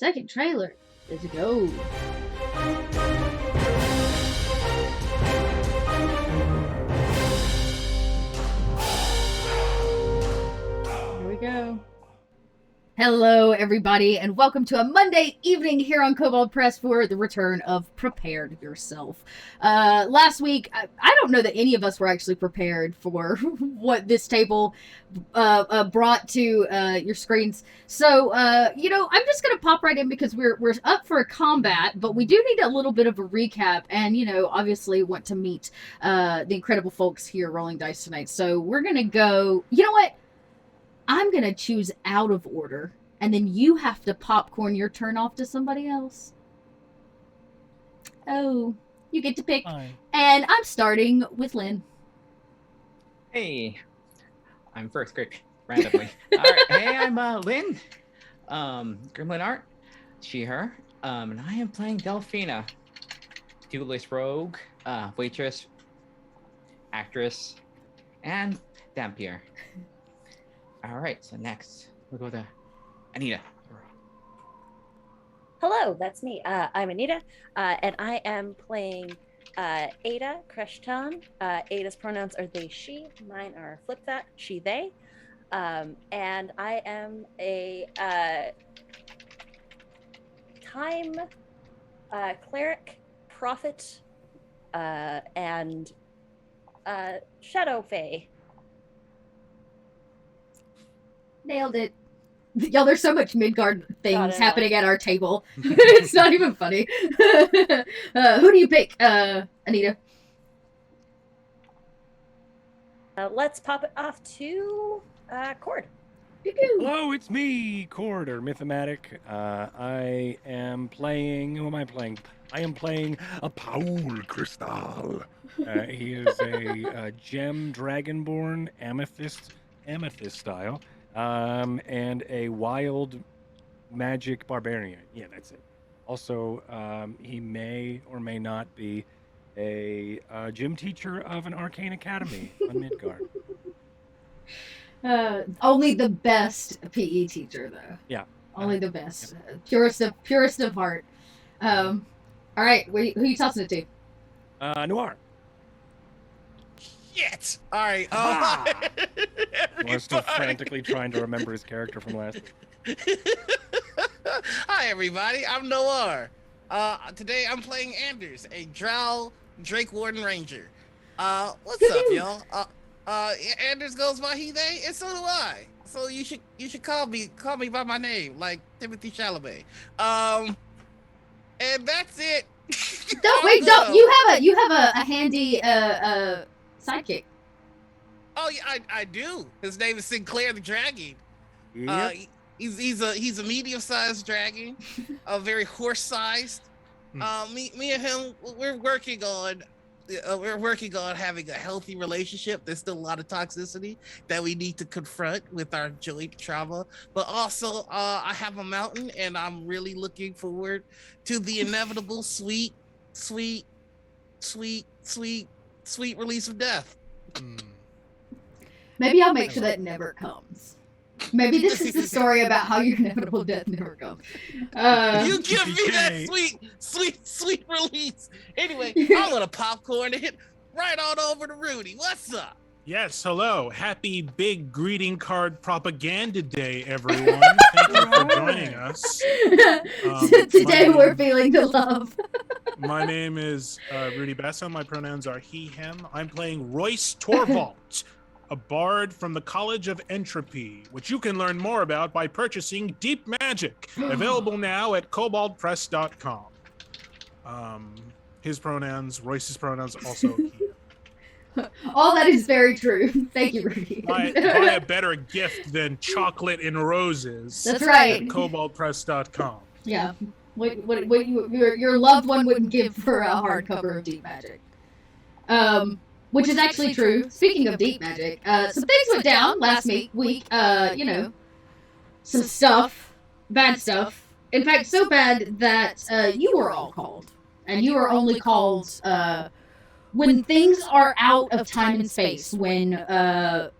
Second trailer. Let's go. Here we go. Hello, everybody, and welcome to a Monday evening here on Kobold Press for the return of Prepared Yourself. Last week, I don't know that any of us were actually prepared for what this table brought to your screens. So, I'm just going to pop right in because we're up for a combat, but we do need a little bit of a recap and, obviously want to meet the incredible folks here rolling dice tonight. So we're going to go, you know what? I'm going to choose out of order, and then you have to popcorn your turn off to somebody else. Oh, you get to pick. Fine. And I'm starting with Lynn. Hey, I'm first, great, randomly. All right, hey, I'm Lynn, Gremlin Art, she, her, and I am playing Delphina, duelist rogue, waitress, actress, and Dampier. All right, so next we'll go to Anita. Hello, that's me. I'm Anita, and I am playing Ada Kreshtan. Ada's pronouns are they, she. Mine are flip-that, she, they. And I am a time cleric, prophet, and shadow fae. Nailed it. Y'all, there's so much Midgard things happening at our table. It's not even funny. Who do you pick, Anita? Let's pop it off to Cord. Hello, it's me, Cord, or Mythomatic. I am playing... Who am I playing? I am playing a Paul Crystal. He is a gem dragonborn, amethyst style. And a wild magic barbarian. Yeah, that's it. Also, he may or may not be a gym teacher of an arcane academy on Midgard. Only the best PE teacher, though. Yeah. Only the best. Yeah. Purest of heart. All right, who are you tossing it to? Noir. Shit! All right. We're still frantically trying to remember his character from last week. Hi, everybody. I'm Noir. Today I'm playing Anders, a Drow Drake Warden Ranger. What's up, y'all? Anders goes by he, they, and so do I. So you should call me by my name, like Timothy Chalamet. And that's it. Don't you have a handy sidekick? Oh yeah, I do. His name is Sinclair the Dragon. Yep. He's a medium-sized dragon, very horse-sized. Me and him, we're working on having a healthy relationship. There's still a lot of toxicity that we need to confront with our joint trauma, but also I have a mountain, and I'm really looking forward to the inevitable sweet release of death. Maybe I'll make sure that never comes. Maybe this is the story about how your inevitable death never comes. You give me that sweet release. Anyway, I'm gonna popcorn it right on over to Rudy. What's up? Yes, hello. Happy big greeting card propaganda day, everyone. Thank you for joining us. Today we're feeling the love. My name is Rudy Basso. My pronouns are he, him. I'm playing Royce Torvald, a bard from the College of Entropy, which you can learn more about by purchasing Deep Magic, available now at koboldpress.com. Royce's pronouns, also he. All that is very true. Thank you, Rudy. Buy a better gift than chocolate and roses. That's right. At koboldpress.com. Yeah. What your loved one wouldn't give for a hardcover of Deep Magic. Which is actually true. Speaking of Deep Magic, some things went down last week. Some stuff, bad stuff. In fact, so bad that you were all called. And you are only called when things are out of time and space, when the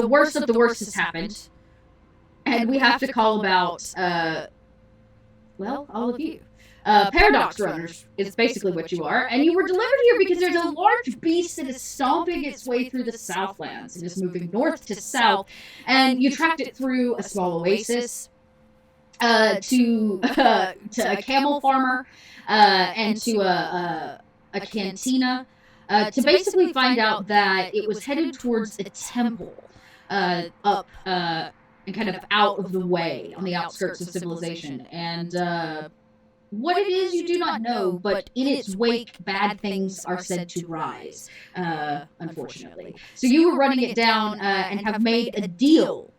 worst of the worst has happened, and we have to call about well, all of you. Paradox runners is basically what you are, and you were delivered here because there's a large beast that is stomping its way through the Southlands and is moving north to south, and you tracked it through a small oasis, to a camel farmer, and to a cantina, to basically find out that it was headed towards a temple, up and kind of out of the way on the outskirts of civilization, and what it is you do not know, but in its wake, bad things are said to rise, unfortunately. So you were running it down and have made a deal,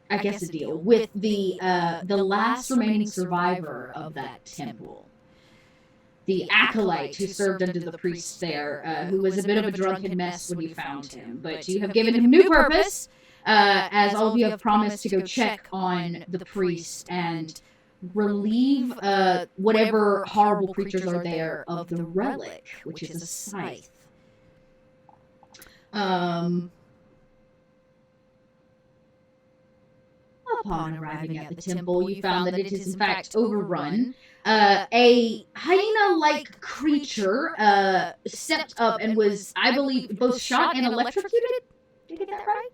with the last remaining survivor of that temple. The acolyte who served under the priest there, who was a bit of a drunken mess when you found him. But you have given him new purpose, as all of you have promised to go check on the priest and relieve whatever horrible creatures are there of the relic, which is a scythe. Upon arriving at the temple, you found that it is in fact overrun. A hyena-like creature stepped up and was, I believe, both shot and electrocuted. Did I get that right?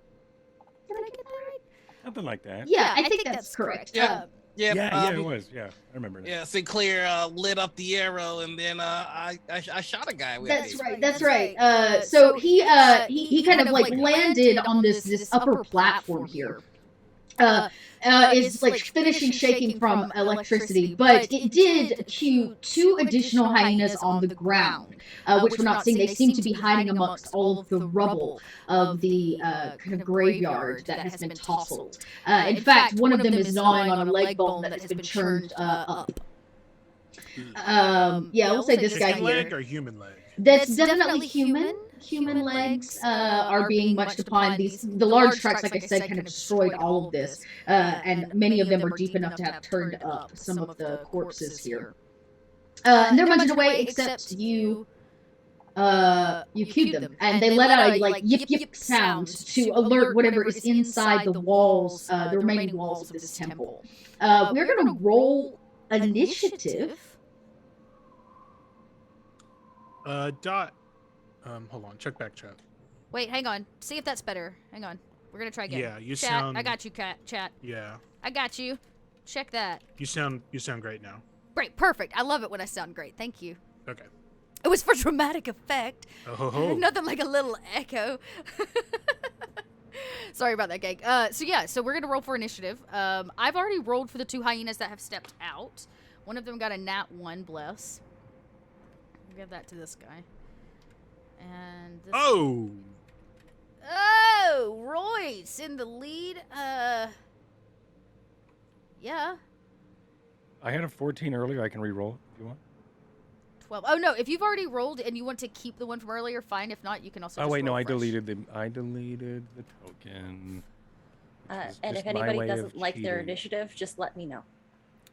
Something like that. Yeah, I think that's correct. Yeah. Yeah, it was. Yeah, I remember that. Yeah, Sinclair lit up the arrow, and then I shot a guy with it. That's right. So he kind of like landed on this upper platform here. Is like finishing shaking from electricity, but it did cue 2 additional hyenas on the ground, which we're not seeing. They seem to be hiding amongst all of the rubble of the kind of graveyard that has been tousled. In fact, one of them is gnawing on a leg bone that has been churned up. Yeah, we'll say this guy here. Leg or human leg? That's definitely human. Human legs are being munched upon. The large tracks, like I said, kind of destroyed all of this, and many of them are deep enough to have turned up some of the corpses here. And they're munched away, except you cued them, and they let out a like yip yip sound to alert whatever is inside the walls, the remaining walls of this temple. We're gonna roll initiative. Dot. Hold on. Check back chat. Wait, hang on. See if that's better. Hang on. We're gonna try again. Yeah, you chat, sound. I got you, chat. Yeah. I got you. Check that. You sound great now. Great, perfect. I love it when I sound great. Thank you. Okay. It was for dramatic effect. Oh. Nothing like a little echo. Sorry about that, gang. So we're gonna roll for initiative. I've already rolled for the 2 hyenas that have stepped out. One of them got a nat 1, bless. I'll give that to this guy. And this Oh, Royce in the lead. Yeah. I had a 14 earlier. I can re-roll if you want. 12. Oh no, if you've already rolled and you want to keep the one from earlier, fine. If not, you can also. Oh just wait, no, roll I fresh. deleted the token. And if anybody doesn't like their initiative, just let me know.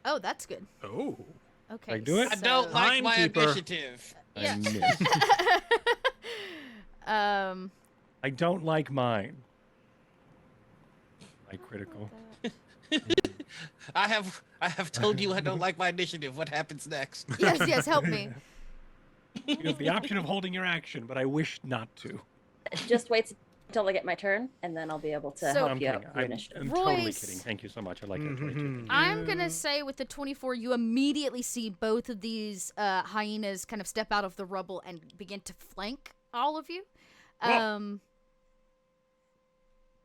Oh, that's good. oh. Okay. I do it? I don't like my Timekeeper. initiative. Yeah. I missed. I don't like mine. My critical. I have told you I don't like my initiative. What happens next? Yes, help me. You have the option of holding your action, but I wish not to. Just wait until I get my turn, and then I'll be able to help I'm you kidding. out with your initiative. I'm totally Royce. kidding. Thank you so much. I like that 22. Mhm. I'm gonna say with the 24, you immediately see both of these hyenas kind of step out of the rubble and begin to flank all of you.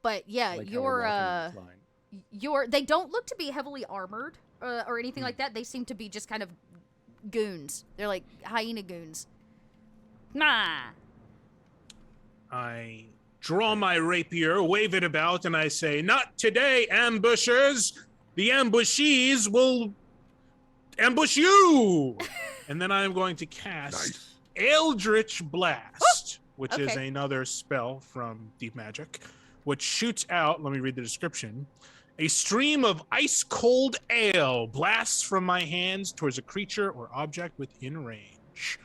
But yeah, Like how we're walking in this line. they don't look to be heavily armored or anything like that. They seem to be just kind of goons. They're like hyena goons. Nah. I draw my rapier, wave it about, and I say, "Not today, ambushers! The ambushees will ambush you!" And then I'm going to cast Eldritch Blast, which is Okay. another spell from Deep Magic, which shoots out, let me read the description, a stream of ice-cold ale blasts from my hands towards a creature or object within range.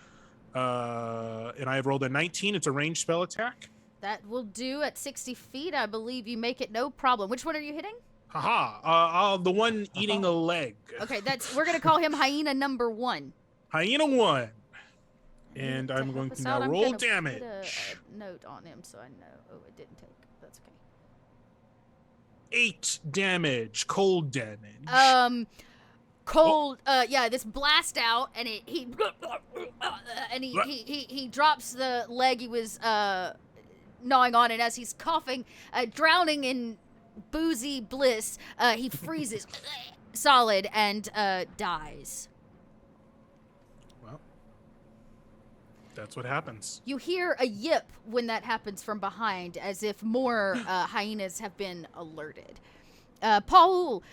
And I have rolled a 19. It's a ranged spell attack. That will do at 60 feet. I believe you make it no problem. Which one are you hitting? Haha. The one eating a leg. Okay, we're gonna call him hyena number 1. Hyena 1. And To I'm help going us to out, now I'm roll gonna damage. Put a note on him so I know. Oh, it didn't take. That's okay. 8 damage. Cold damage. Cold. Yeah, this blast out, and he drops the leg he was gnawing on, and as he's coughing, drowning in boozy bliss, he freezes solid and dies. Well, that's what happens. You hear a yip when that happens from behind, as if more hyenas have been alerted. Paul,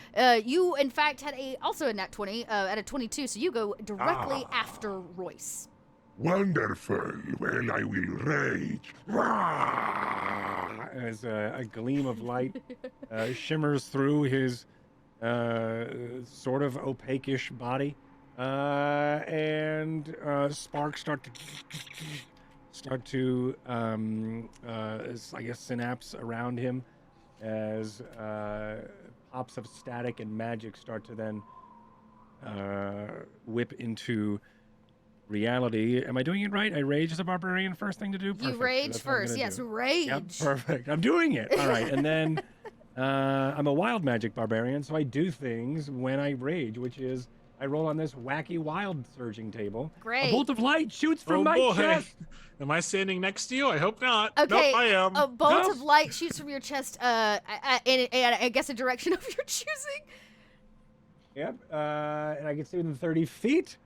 you in fact had also a nat 20 at a 22, so you go directly after Royce. Wonderful. Well, I will rage. As a gleam of light shimmers through his sort of opaque-ish body, and sparks start to I guess synapse around him as pops of static and magic start to then whip into reality. Am I doing it right? I rage as a barbarian first thing to do? Perfect. You rage first, yes, do. rage. Yep, perfect. I'm doing it. All right, and then I'm a wild magic barbarian, so I do things when I rage, which is I roll on this wacky wild surging table. Great. A bolt of light shoots from my boy. chest. Am I standing next to you? I hope not. Okay, Nope, I am. a bolt No. of light shoots from your chest, in I guess a direction of your choosing. Yep, and I can see within 30 feet.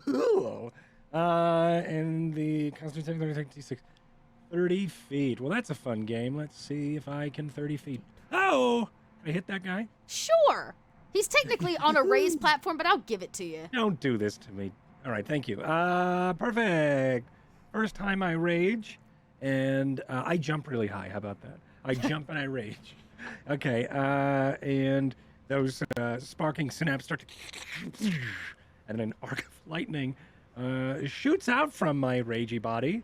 Cool. And the Constitution 36. 30 feet. Well, that's a fun game. Let's see if I can 30 feet. Oh! I hit that guy? Sure. He's technically on a raised platform, but I'll give it to you. Don't do this to me. All right, thank you. Perfect. First time I rage, and I jump really high. How about that? I jump and I rage. Okay, and those sparking synapses start to... and an arc of lightning shoots out from my ragey body.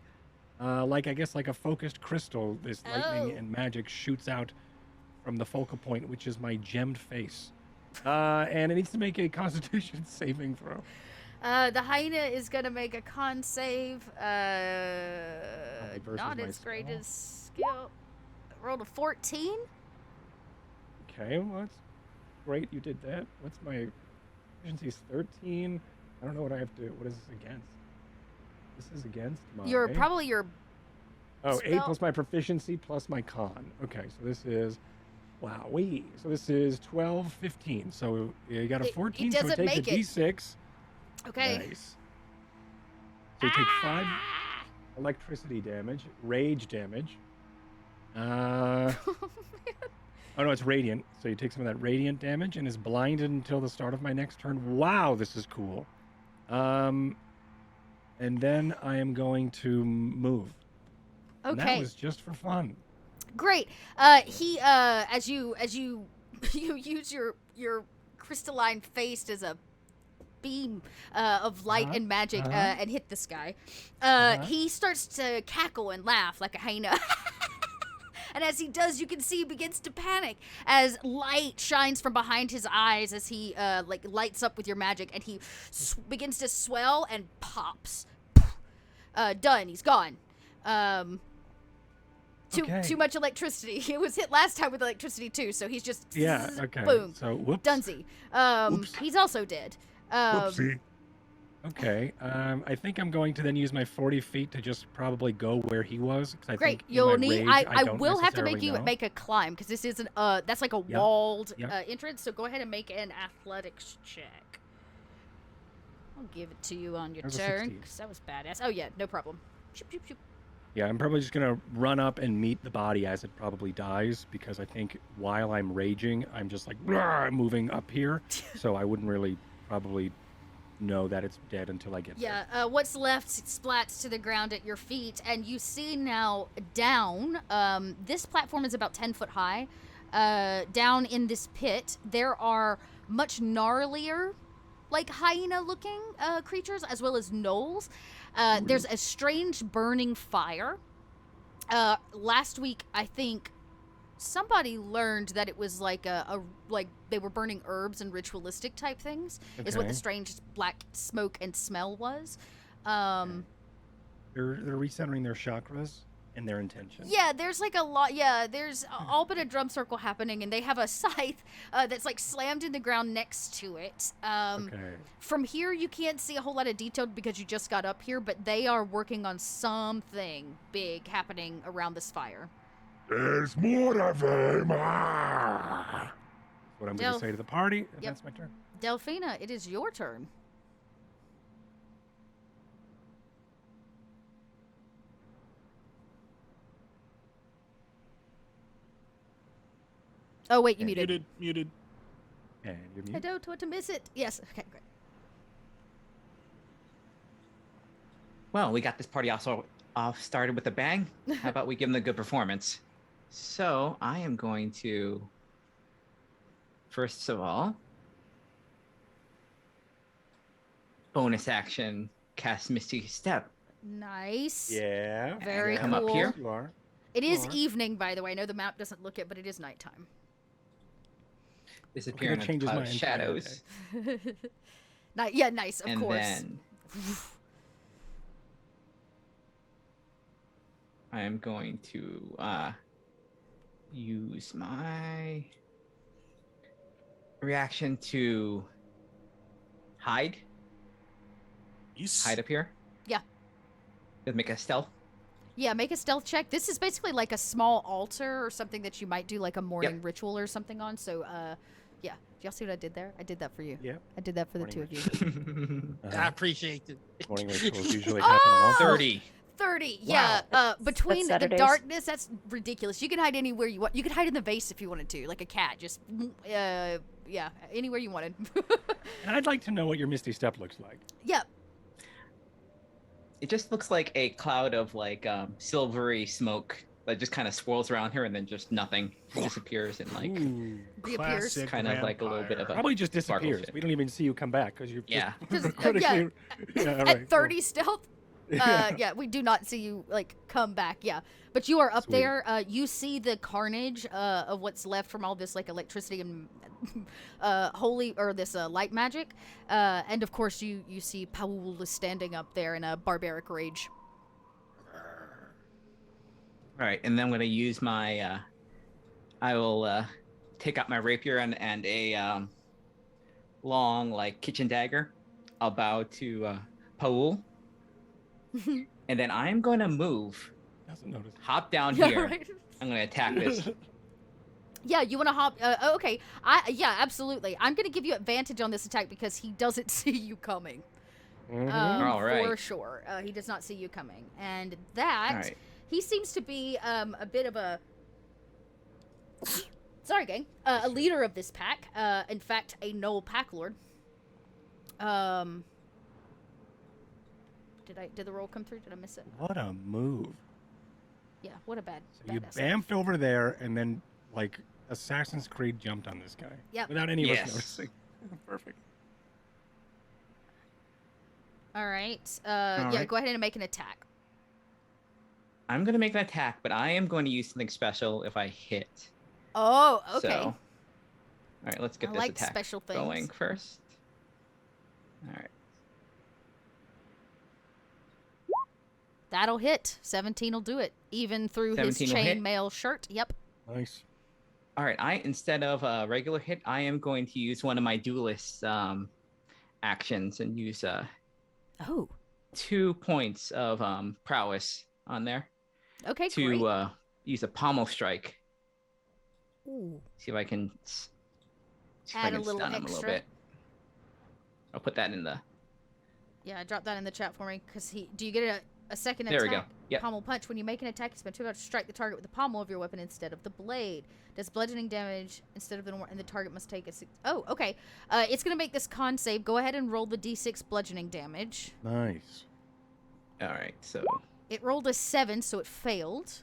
Like a focused crystal, this lightning and magic shoots out from the focal point, which is my gemmed face. And it needs to make a Constitution saving throw. The hyena is going to make a con save. versus Not my as great spell. as skill. Rolled a 14. Okay, well, that's great. You did that. What's my efficiency's 13? I don't know what I have to. What is this against? This is against my. Probably your. Oh, 8 spell- plus my proficiency plus my con. Okay, so this is. Wow, so this is 12, 15. So you got a 14, so doesn't take make the it. D6. Okay. Nice. So you take 5 electricity damage, rage damage. Oh no, it's radiant. So you take some of that radiant damage and is blinded until the start of my next turn. Wow, this is cool. And then I am going to move. And that Okay. was just for fun. Great. He as you you use your crystalline face as a beam of light and magic and hit this guy. He starts to cackle and laugh like a hyena. And as he does, you can see he begins to panic as light shines from behind his eyes as he lights up with your magic, and he begins to swell and pops. Done. He's gone. Too much electricity. He was hit last time with electricity too, so he's just Okay. boom. So whoops. Dunsey. Whoops. He's also dead. Whoopsie. Okay. I think I'm going to then use my 40 feet to just probably go where he was. 'Cause I Great. think in You'll my need. rage, I don't will have to make necessarily you know. make a climb because this isn't. That's like a Yep. walled Yep. entrance. So go ahead and make an athletics check. I'll give it to you on your There's a turn 16. because that was badass. Oh yeah, no problem. Shoop, shoop, shoop. Yeah, I'm probably just gonna run up and meet the body as it probably dies, because I think while I'm raging, I'm just like moving up here, so I wouldn't really probably know that it's dead until I get there. Yeah, what's left splats to the ground at your feet, and you see now down, this platform is about 10 foot high. Down in this pit, there are much gnarlier, like hyena-looking creatures, as well as gnolls. There's a strange burning fire. Last week, I think, somebody learned that it was like like they were burning herbs and ritualistic type things is what the Okay. strange black smoke and smell was. They're recentering their chakras and their intention. Yeah, there's like a lot. Yeah, there's all but a drum circle happening, and they have a scythe that's like slammed in the ground next to it. Okay. From here, you can't see a whole lot of detail because you just got up here, but they are working on something big happening around this fire. There's more of them. Ah! What I'm going to say to the party. If Yep. That's my turn. Delphina, it is your turn. Oh, wait, you muted. Muted. And you're I mute. don't want to miss it. Yes, okay, great. Well, we got this party also off started with a bang. How about we give them a good performance? So I am going to, first of all, bonus action, cast Misty Step. Nice. Yeah. Very Come up cool. here. You are. It is Or- evening, by the way. I know the map doesn't look it, but it is nighttime. Disappear in that the changes cloud my of entire shadows. Yeah, nice, of And course. then I am going to use my reaction to hide. Yes. Hide up here. Yeah. Let's make a stealth. Yeah, make a stealth check. This is basically like a small altar or something that you might do like a morning ritual or something on. So, yeah. Do y'all see what I did there? I did that for you. Yep. I did that for the Morning two of you. I appreciate it. Morning rituals usually happen on all 30. 30. Yeah. Between the Saturdays. darkness, that's ridiculous. You can hide anywhere you want. You could hide in the vase if you wanted to, like a cat. Just, yeah, anywhere you wanted. And I'd like to know what your Misty Step looks like. Yeah. It just looks like a cloud of like silvery smoke that just kind of swirls around her and then just nothing. It disappears and like Ooh. Reappears. Classic kind of like a little bit of a Probably just sparkle disappears. shit. We don't even see you come back because you're Yeah. just 'Cause, yeah, yeah, all right, At 30 cool. stealth, Yeah. yeah, we do not see you like come back. Yeah, but you are up Sweet. there. You see the carnage of what's left from all this like electricity and holy or this light magic, and of course you see Paul is standing up there in a barbaric rage. All right, and then I'm gonna use my. I will take out my rapier and a long like kitchen dagger. I'll bow to Paul, and then I'm going to move, Doesn't notice. hop down Yeah, here. right. I'm gonna attack this. Yeah, you want to hop? Okay, yeah, absolutely. I'm gonna give you advantage on this attack because he doesn't see you coming. Mhm. All right. For sure, he does not see you coming, and that. All right. He seems to be a bit of a sorry, gang, a leader of this pack. In fact, a Knoll pack lord. Did the roll come through? Did I miss it? What a move. Yeah, what a bad. So you badass. bamfed over there and then like Assassin's Creed jumped on this guy. Yep. Without any of Yes. us noticing. Perfect. All right. All Yeah, right. go ahead and make an attack. I'm gonna make an attack, but I am going to use something special if I hit. Oh, okay. So, all right, let's get I this like attack special things. going first. All right. That'll hit. 17 will do it, even through his 17 will hit? chainmail shirt. Yep. Nice. All right, instead of a regular hit, I am going to use one of my duelist actions and use Oh. 2 points of prowess on there Okay. to great. use a pommel strike. Ooh. See if I can see if I Add a can little stun him a little extra. bit. I'll put that in the. Yeah, drop that in the chat for me. Cause do you get a second There attack? we go. Yep. Pommel punch. When you make an attack, you spend 2 hours to strike the target with the pommel of your weapon instead of the blade. Does bludgeoning damage instead of the normal, and the target must take a 6. Oh, okay. It's gonna make this con save. Go ahead and roll the d6 bludgeoning damage. Nice. All right, so It rolled a 7, so it failed.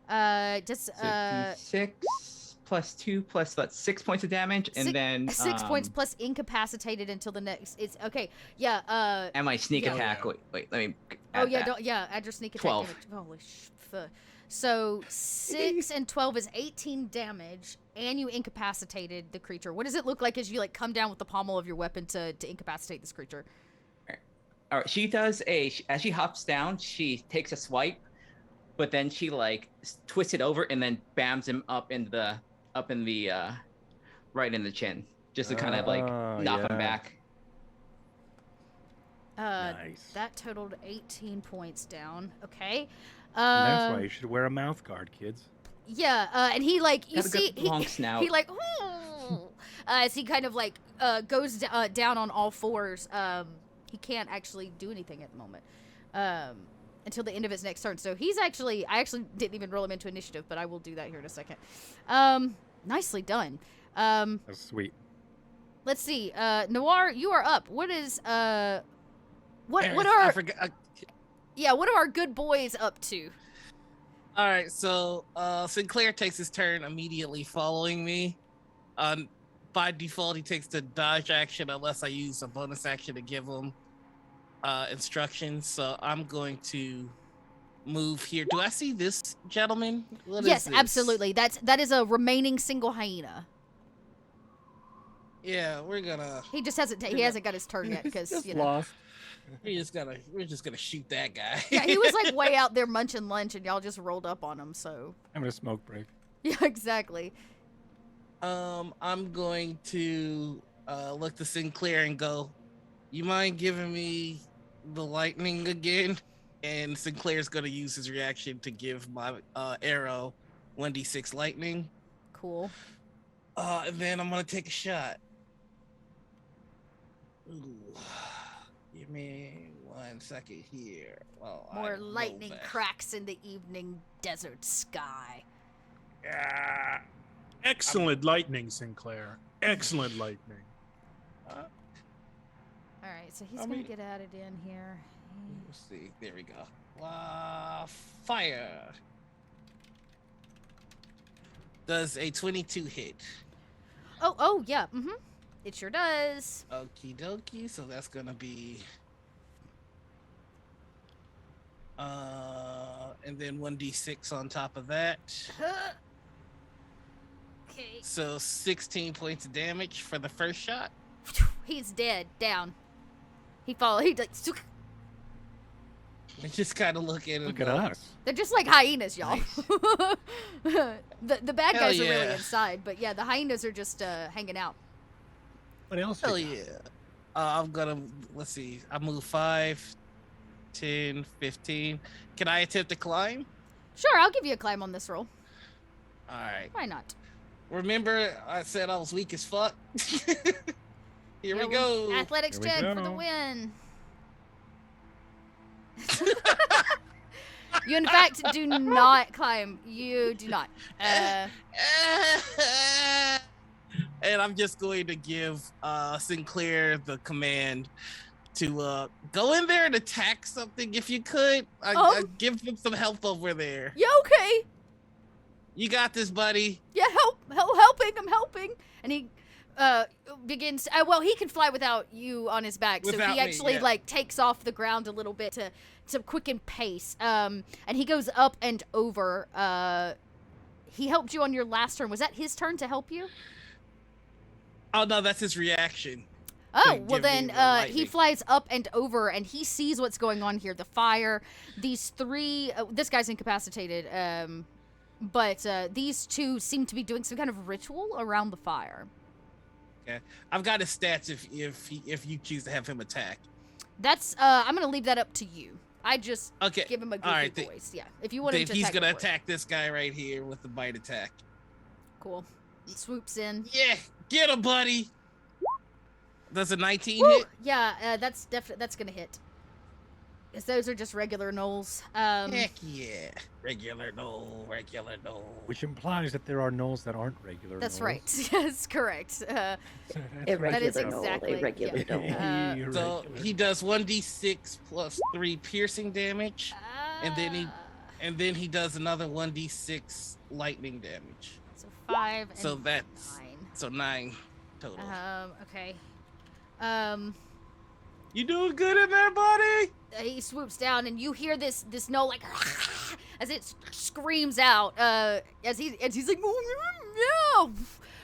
Just so D6 plus 2 plus that's 6 points of damage, and then 6 points plus incapacitated until the next. It's okay. Yeah. And my sneak Yeah. attack. Wait, let me. Oh add yeah. that. Don't add your sneak attack 12. damage. Holy So 6 and 12 is 18 damage, and you incapacitated the creature. What does it look like as you like come down with the pommel of your weapon to incapacitate this creature? All right, she does as she hops down, she takes a swipe, but then she like twists it over and then bams him up in the right in the chin, just to kind of like knock him back. Nice. That totaled 18 points down. Okay. And that's why you should wear a mouth guard, kids. Yeah, and he like you Got a see good long snout. he like as he kind of like goes down on all fours. He can't actually do anything at the moment until the end of his next turn. So I actually didn't even roll him into initiative, but I will do that here in a second. Nicely done. That's sweet. Let's see. Noir, you are up. What is what I are forgot. what are our good boys up to? All right, so Sinclair takes his turn immediately following me. By default, he takes the dodge action unless I use a bonus action to give him instructions. So I'm going to move here. Do I see this gentleman? What Yes, is this? absolutely. That is a remaining single hyena. Yeah, we're He just hasn't got his turn yet because Just you know. lost. we're just gonna shoot that guy. Yeah, he was like way out there munching lunch, and y'all just rolled up on him. So I'm gonna smoke break. yeah, exactly. I'm going to look to Sinclair and go, you mind giving me the lightning again? And Sinclair's gonna use his reaction to give my arrow 1d6 lightning. Cool. And then I'm gonna take a shot. Ooh. Give me 1 second here. Well, More I roll lightning fast. cracks in the evening desert sky. Yeah. Excellent lightning, Sinclair. Excellent lightning. All right, so he's I gonna mean- get added in here. Let's see. There we go. Fire. Does a 22 hit? Oh yeah. It sure does. Okie dokie. So that's gonna be. And then 1d6 on top of that. Okay. So 16 points of damage for the first shot. He's dead. Down. He like. I just kind of look at him. Look at us. They're just like hyenas, y'all. the bad Hell guys are really yeah. inside, but yeah, the hyenas are just hanging out. What else? Hell you got? yeah. I'm gonna, let's see. I move 5, 10, 15. Can I attempt to climb? Sure, I'll give you a climb on this roll. All right. Why not? Remember, I said I was weak as fuck. Here we Yeah, go. Athletics Here we check for the go. win. You, in fact, do not climb. You do not. And I'm just going to give Sinclair the command to go in there and attack something if you could. I give him some help over there. Yeah, okay. You got this, buddy. Yeah, helping. I'm helping. And he begins. Well, he can fly without you on his back, so Without he me, actually yeah. like takes off the ground a little bit to quicken pace. And he goes up and over. He helped you on your last turn. Was that his turn to help you? Oh no, that's his reaction. Oh, to well give me then the he lightning. flies up and over and he sees what's going on here. The fire, these three, this guy's incapacitated, but these two seem to be doing some kind of ritual around the fire. Okay, I've got his stats if you choose to have him attack. That's, I'm going to leave that up to you. I just Okay, give him a goofy all right, voice. Yeah, if you want him then to he's attack, gonna go for it. attack this guy right here with the bite attack. Cool. He swoops in. Yeah, get him, buddy. Does a 19 Woo! hit? Yeah, that's going to hit. Because those are just regular gnolls. Heck yeah. Regular no. Which implies that there are gnolls that aren't regular. That's gnolls. right. Yes, correct. That's Irregular That is right. gnoll, exactly- irregular yeah. gnoll. So he does 1d6 plus 3 piercing damage, and then he does another 1d6 lightning damage. So 5 and So that's 9. 9 total. Okay. You doing good in there, buddy? He swoops down, and you hear this gnoll like, as it screams out, as he's like, oh, no!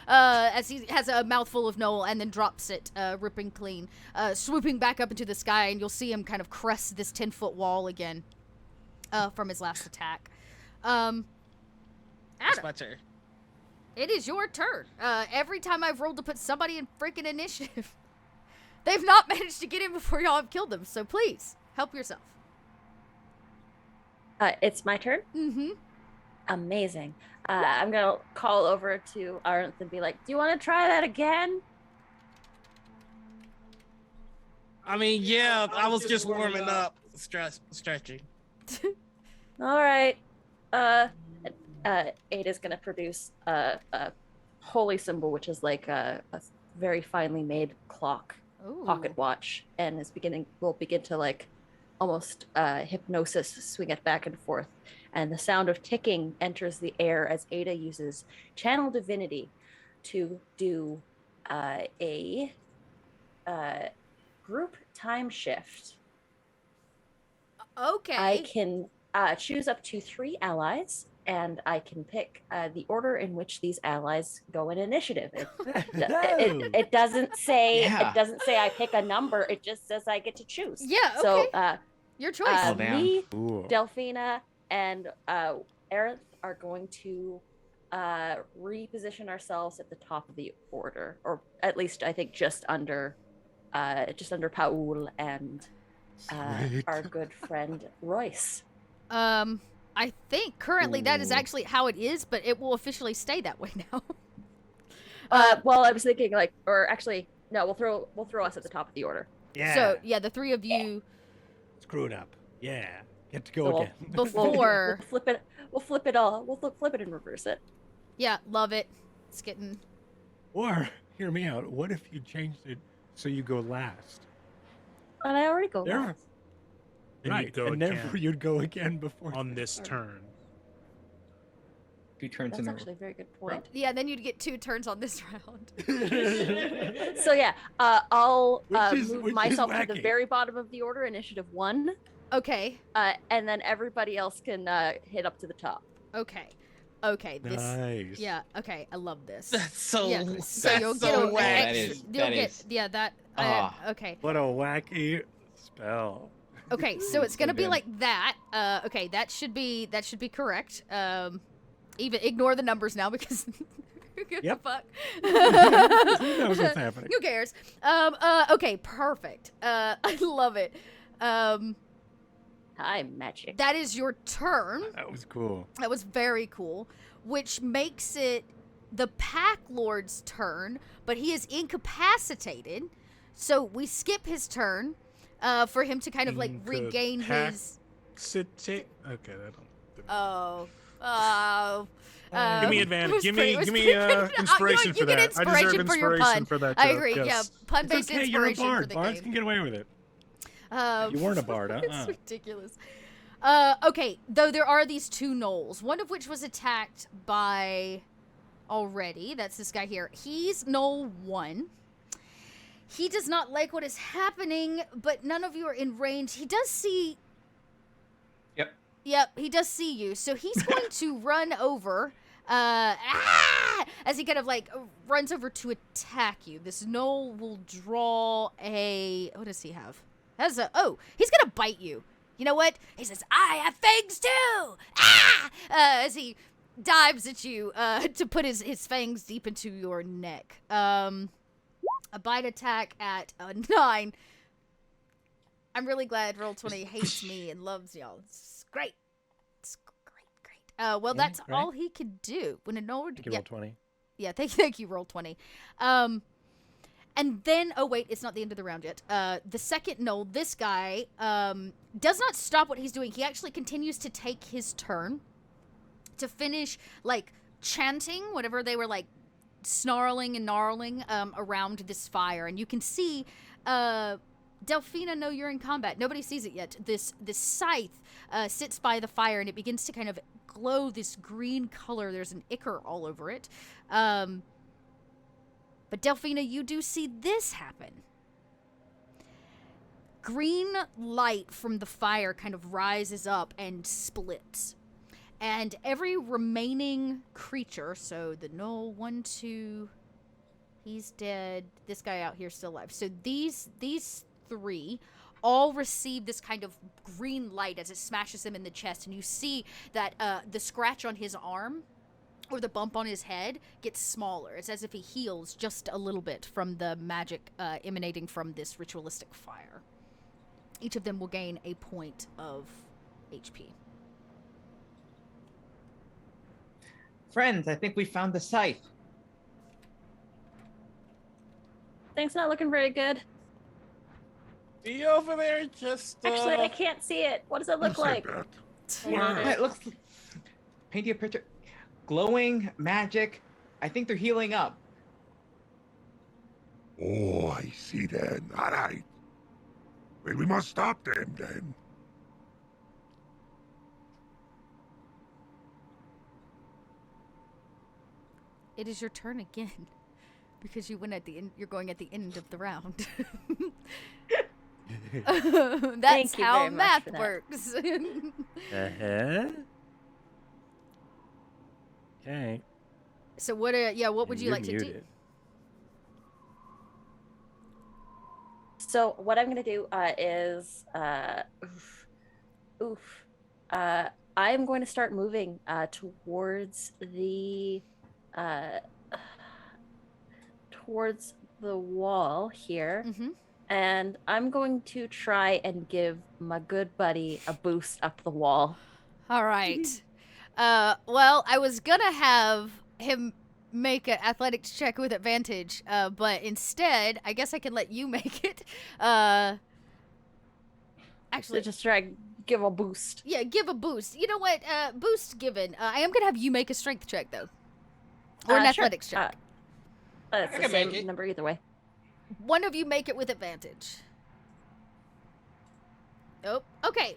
As he has a mouthful of Knoll and then drops it, ripping clean, swooping back up into the sky, and you'll see him kind of crest this 10-foot wall again, from his last attack. It's Adam, my turn. it is your turn. Every time I've rolled to put somebody in freaking initiative, they've not managed to get in before y'all have killed them, so please, help yourself. It's my turn. Mm-hmm. Amazing. I'm gonna call over to Arendt and be like, "Do you want to try that again?" I mean, yeah, I was just warming up, stretching. All right. Ada's gonna produce a holy symbol, which is like a very finely made clock, Ooh. pocket watch, and will begin to like almost hypnosis swing it back and forth. And the sound of ticking enters the air as Ada uses Channel Divinity to do a group time shift. Okay. I can choose up to 3 allies, and I can pick the order in which these allies go in initiative. It doesn't say Yeah. it doesn't say I pick a number. It just says I get to choose. Yeah, So Your choice. Oh, damn. me, Cool. Delphina, and Aerith are going to reposition ourselves at the top of the order, or at least I think just under Paul and Sweet. our good friend Royce. I think currently that is Ooh. actually how it is, but it will officially stay that way now. Well, I was thinking like, or actually, no, we'll throw us at the top of the order. Yeah. So yeah, the 3 of you Screw it up. Yeah. Get to go So again. before. We'll flip it and reverse it. Yeah, love it. It's getting. Or, hear me out, what if you changed it so you go last? And I already go There. last. And right. you go and again then you'd go again before. on this turn. 2 turns That's in a actually a very good point. Yeah, then you'd get 2 turns on this round. So yeah, I'll Which is move myself to the wacky. very bottom of the order, initiative 1, Okay. and then everybody else can hit up to the top. Okay. Okay. This. Nice. Yeah. Okay. I love this. That's so. Yeah. So That's you'll so get a whack. That extra. is- You'll that get. is- Yeah. That. Ah. Okay. What a wacky spell. Okay. So it's gonna So be good. like that. Okay. That should be correct. Even ignore the numbers now because. Who gives Yep. a fuck? Who knows what's happening? Who cares? Okay. Perfect. I love it. Time magic. That is your turn. That was cool. That was very cool, which makes it the Pack Lord's turn, but he is incapacitated. So we skip his turn for him to kind of like regain his. Okay, that don't. Oh. Give me it advantage. was Give pretty- me, it was give me pretty- inspiration you for get that. I inspiration deserve for your inspiration pun. for that. I joke, agree. yes. Yeah, pun-based It's okay, you're a inspiration for bard. the Bards game. can get away with it. You weren't a bard, It's uh-uh. ridiculous. Okay, though there are these 2 gnolls, one of which was attacked by already. That's this guy here. He's Gnoll 1. He does not like what is happening, but none of you are in range. He does see... Yep, he does see you. So he's going to run over... as he kind of like runs over to attack you. This gnoll will draw a... What does he have? He's gonna bite you. You know what? He says, I have fangs too! As he dives at you to put his fangs deep into your neck. A bite attack at 9. I'm really glad Roll20 hates me and loves y'all. It's great. It's great. Well, Yeah, that's right. all he could do. When a Nord... Thank you, Yeah, Roll20. yeah, thank you, Roll20. And then, oh wait, it's not the end of the round yet. The second Knoll, this guy, does not stop what he's doing. He actually continues to take his turn to finish, like, chanting whatever they were, like, snarling and gnarling around this fire. And you can see, Delphina, no, you're in combat. Nobody sees it yet. This scythe sits by the fire, and it begins to kind of glow this green color. There's an ichor all over it. But Delphina, you do see this happen. Green light from the fire kind of rises up and splits. And every remaining creature, so the Null, 1, 2, he's dead. This guy out here still alive. So these 3 all receive this kind of green light as it smashes them in the chest, and you see that the scratch on his arm or the bump on his head gets smaller. It's as if he heals just a little bit from the magic emanating from this ritualistic fire. Each of them will gain a point of HP. Friends, I think we found the Scythe. Things not looking very good. Be over there, just Actually, I can't see it. What does it look Who like? said that? Yeah, it looks. Paint you a picture. Glowing magic. I think they're healing up. Oh, I see then. All right. Well, we must stop them then. It is your turn again, because you went at the end. You're going at the end of the round. That's Thank you how very much math for that. works. Uh-huh. Okay. So what? What would you You're like to do? muted. So what I'm gonna do is I'm going to start moving towards the wall here, Mm-hmm. and I'm going to try and give my good buddy a boost up the wall. All right. Well, I was gonna have him make an athletics check with advantage, but instead, I guess I can let you make it. So Actually, just try and give a boost. yeah, give a boost. You know what? Boost given. I am gonna have you make a strength check though, or an Sure. athletics check. It's I the can make same it. number either way. One of you make it with advantage. Oh, okay.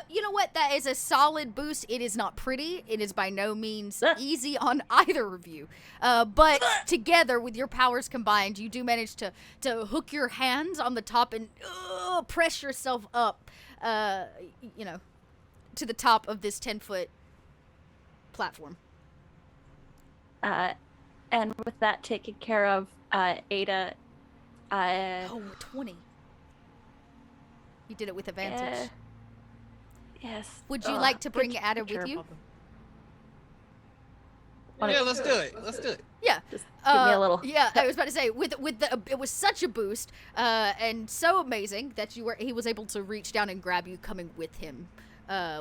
You know what? That is a solid boost. It is not pretty. It is by no means easy on either of you. But together, with your powers combined, you do manage to hook your hands on the top and press yourself up, to the top of this 10-foot platform. And with that taken care of, Ada, Oh, 20. You did it with advantage. yes. Would you like to bring Ada with picture you? of them. Yeah, let's do it. Let's do it. Yeah. Just give me a little. Yeah, I was about to say with the it was such a boost, and so amazing that he was able to reach down and grab you coming with him,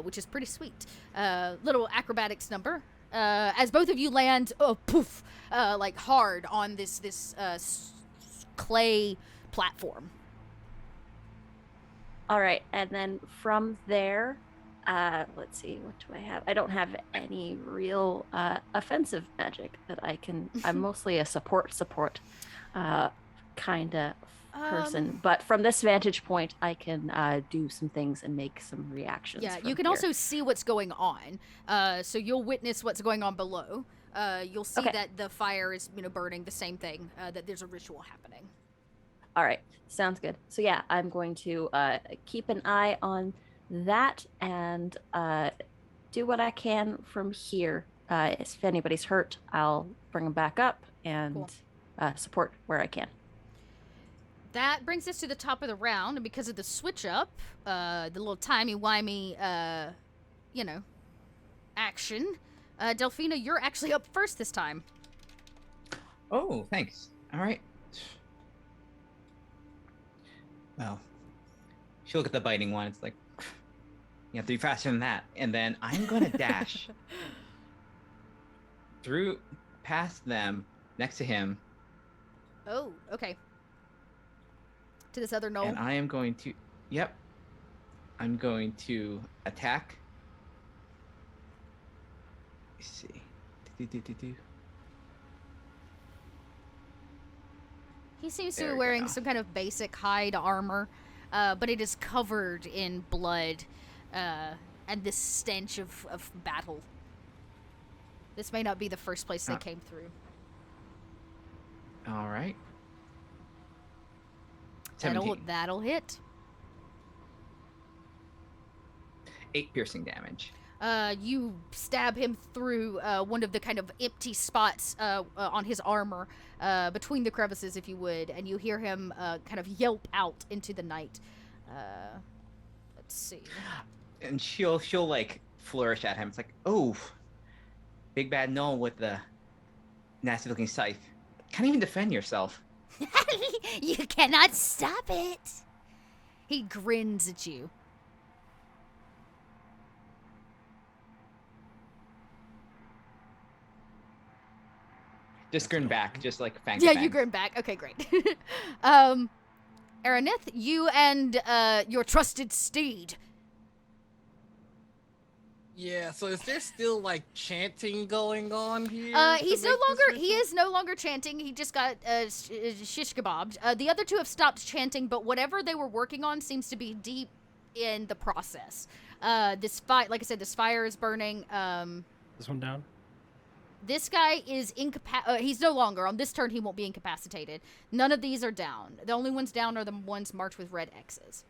which is pretty sweet. Little acrobatics number. As both of you land, poof, like hard on this clay platform. All right, and then from there, let's see, what do I have? I don't have any real offensive magic that I can. I'm mostly a support kind of person, but from this vantage point, I can do some things and make some reactions. Yeah, from you can here. also see what's going on. So you'll witness what's going on below. You'll see Okay. that the fire is burning the same thing. That there's a ritual happening. All right, sounds good. So yeah, I'm going to keep an eye on that and do what I can from here. If anybody's hurt, I'll bring them back up and support where I can. That brings us to the top of the round, and because of the switch up, the little timey-wimey, action, Delphina, you're actually up first this time. Oh, thanks. All right. Well, she'll look at the biting one. It's like, you have to be faster than that. And then I'm going to dash through past them, next to him. Oh, okay. To this other knoll. And I am going to, yep. I'm going to attack. Let's see. He seems to There be we wearing go. some kind of basic hide armor, but it is covered in blood and this stench of battle. This may not be the first place they came through. All right. 17. That'll hit. 8 piercing damage. You stab him through one of the kind of empty spots on his armor, between the crevices, if you would, and you hear him kind of yelp out into the night. Let's see. And she'll like flourish at him. It's like, oh, big bad Noel with the nasty looking scythe. Can't even defend yourself. You cannot stop it. He grins at you. Just grin back, just like fang. Yeah, you grin back. Okay, great. Aranith, you and your trusted steed. Yeah, so is there still like chanting going on here? He is no longer chanting. He just got shish kebabbed. The other two have stopped chanting, but whatever they were working on seems to be deep in the process. This fire is burning. This one down? This guy is he's no longer. On this turn, he won't be incapacitated. None of these are down. The only ones down are the ones marked with red X's.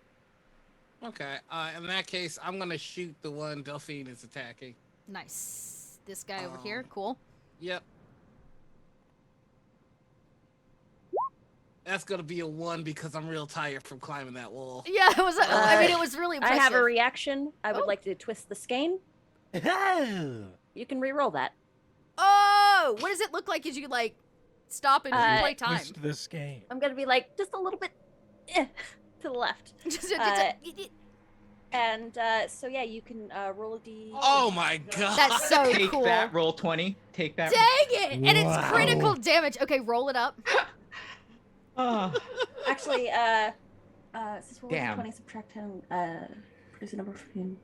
Okay, in that case, I'm gonna shoot the one Delphine is attacking. Nice. This guy over here, cool. Yep. That's gonna be a 1 because I'm real tired from climbing that wall. Yeah, it was. I mean, it was really impressive. I have a reaction. I would like to twist the skein. You can re-roll that. Oh, what does it look like as you like stop and play time? Twist this game. I'm gonna be like just a little bit to the left. So yeah, you can roll a d. Oh my god! That's so Take cool. that, roll 20. Take that. Dang it! And it's Wow. critical damage. Okay, roll it up. Actually, since roll Damn. 20, subtract 10, produce a number from him,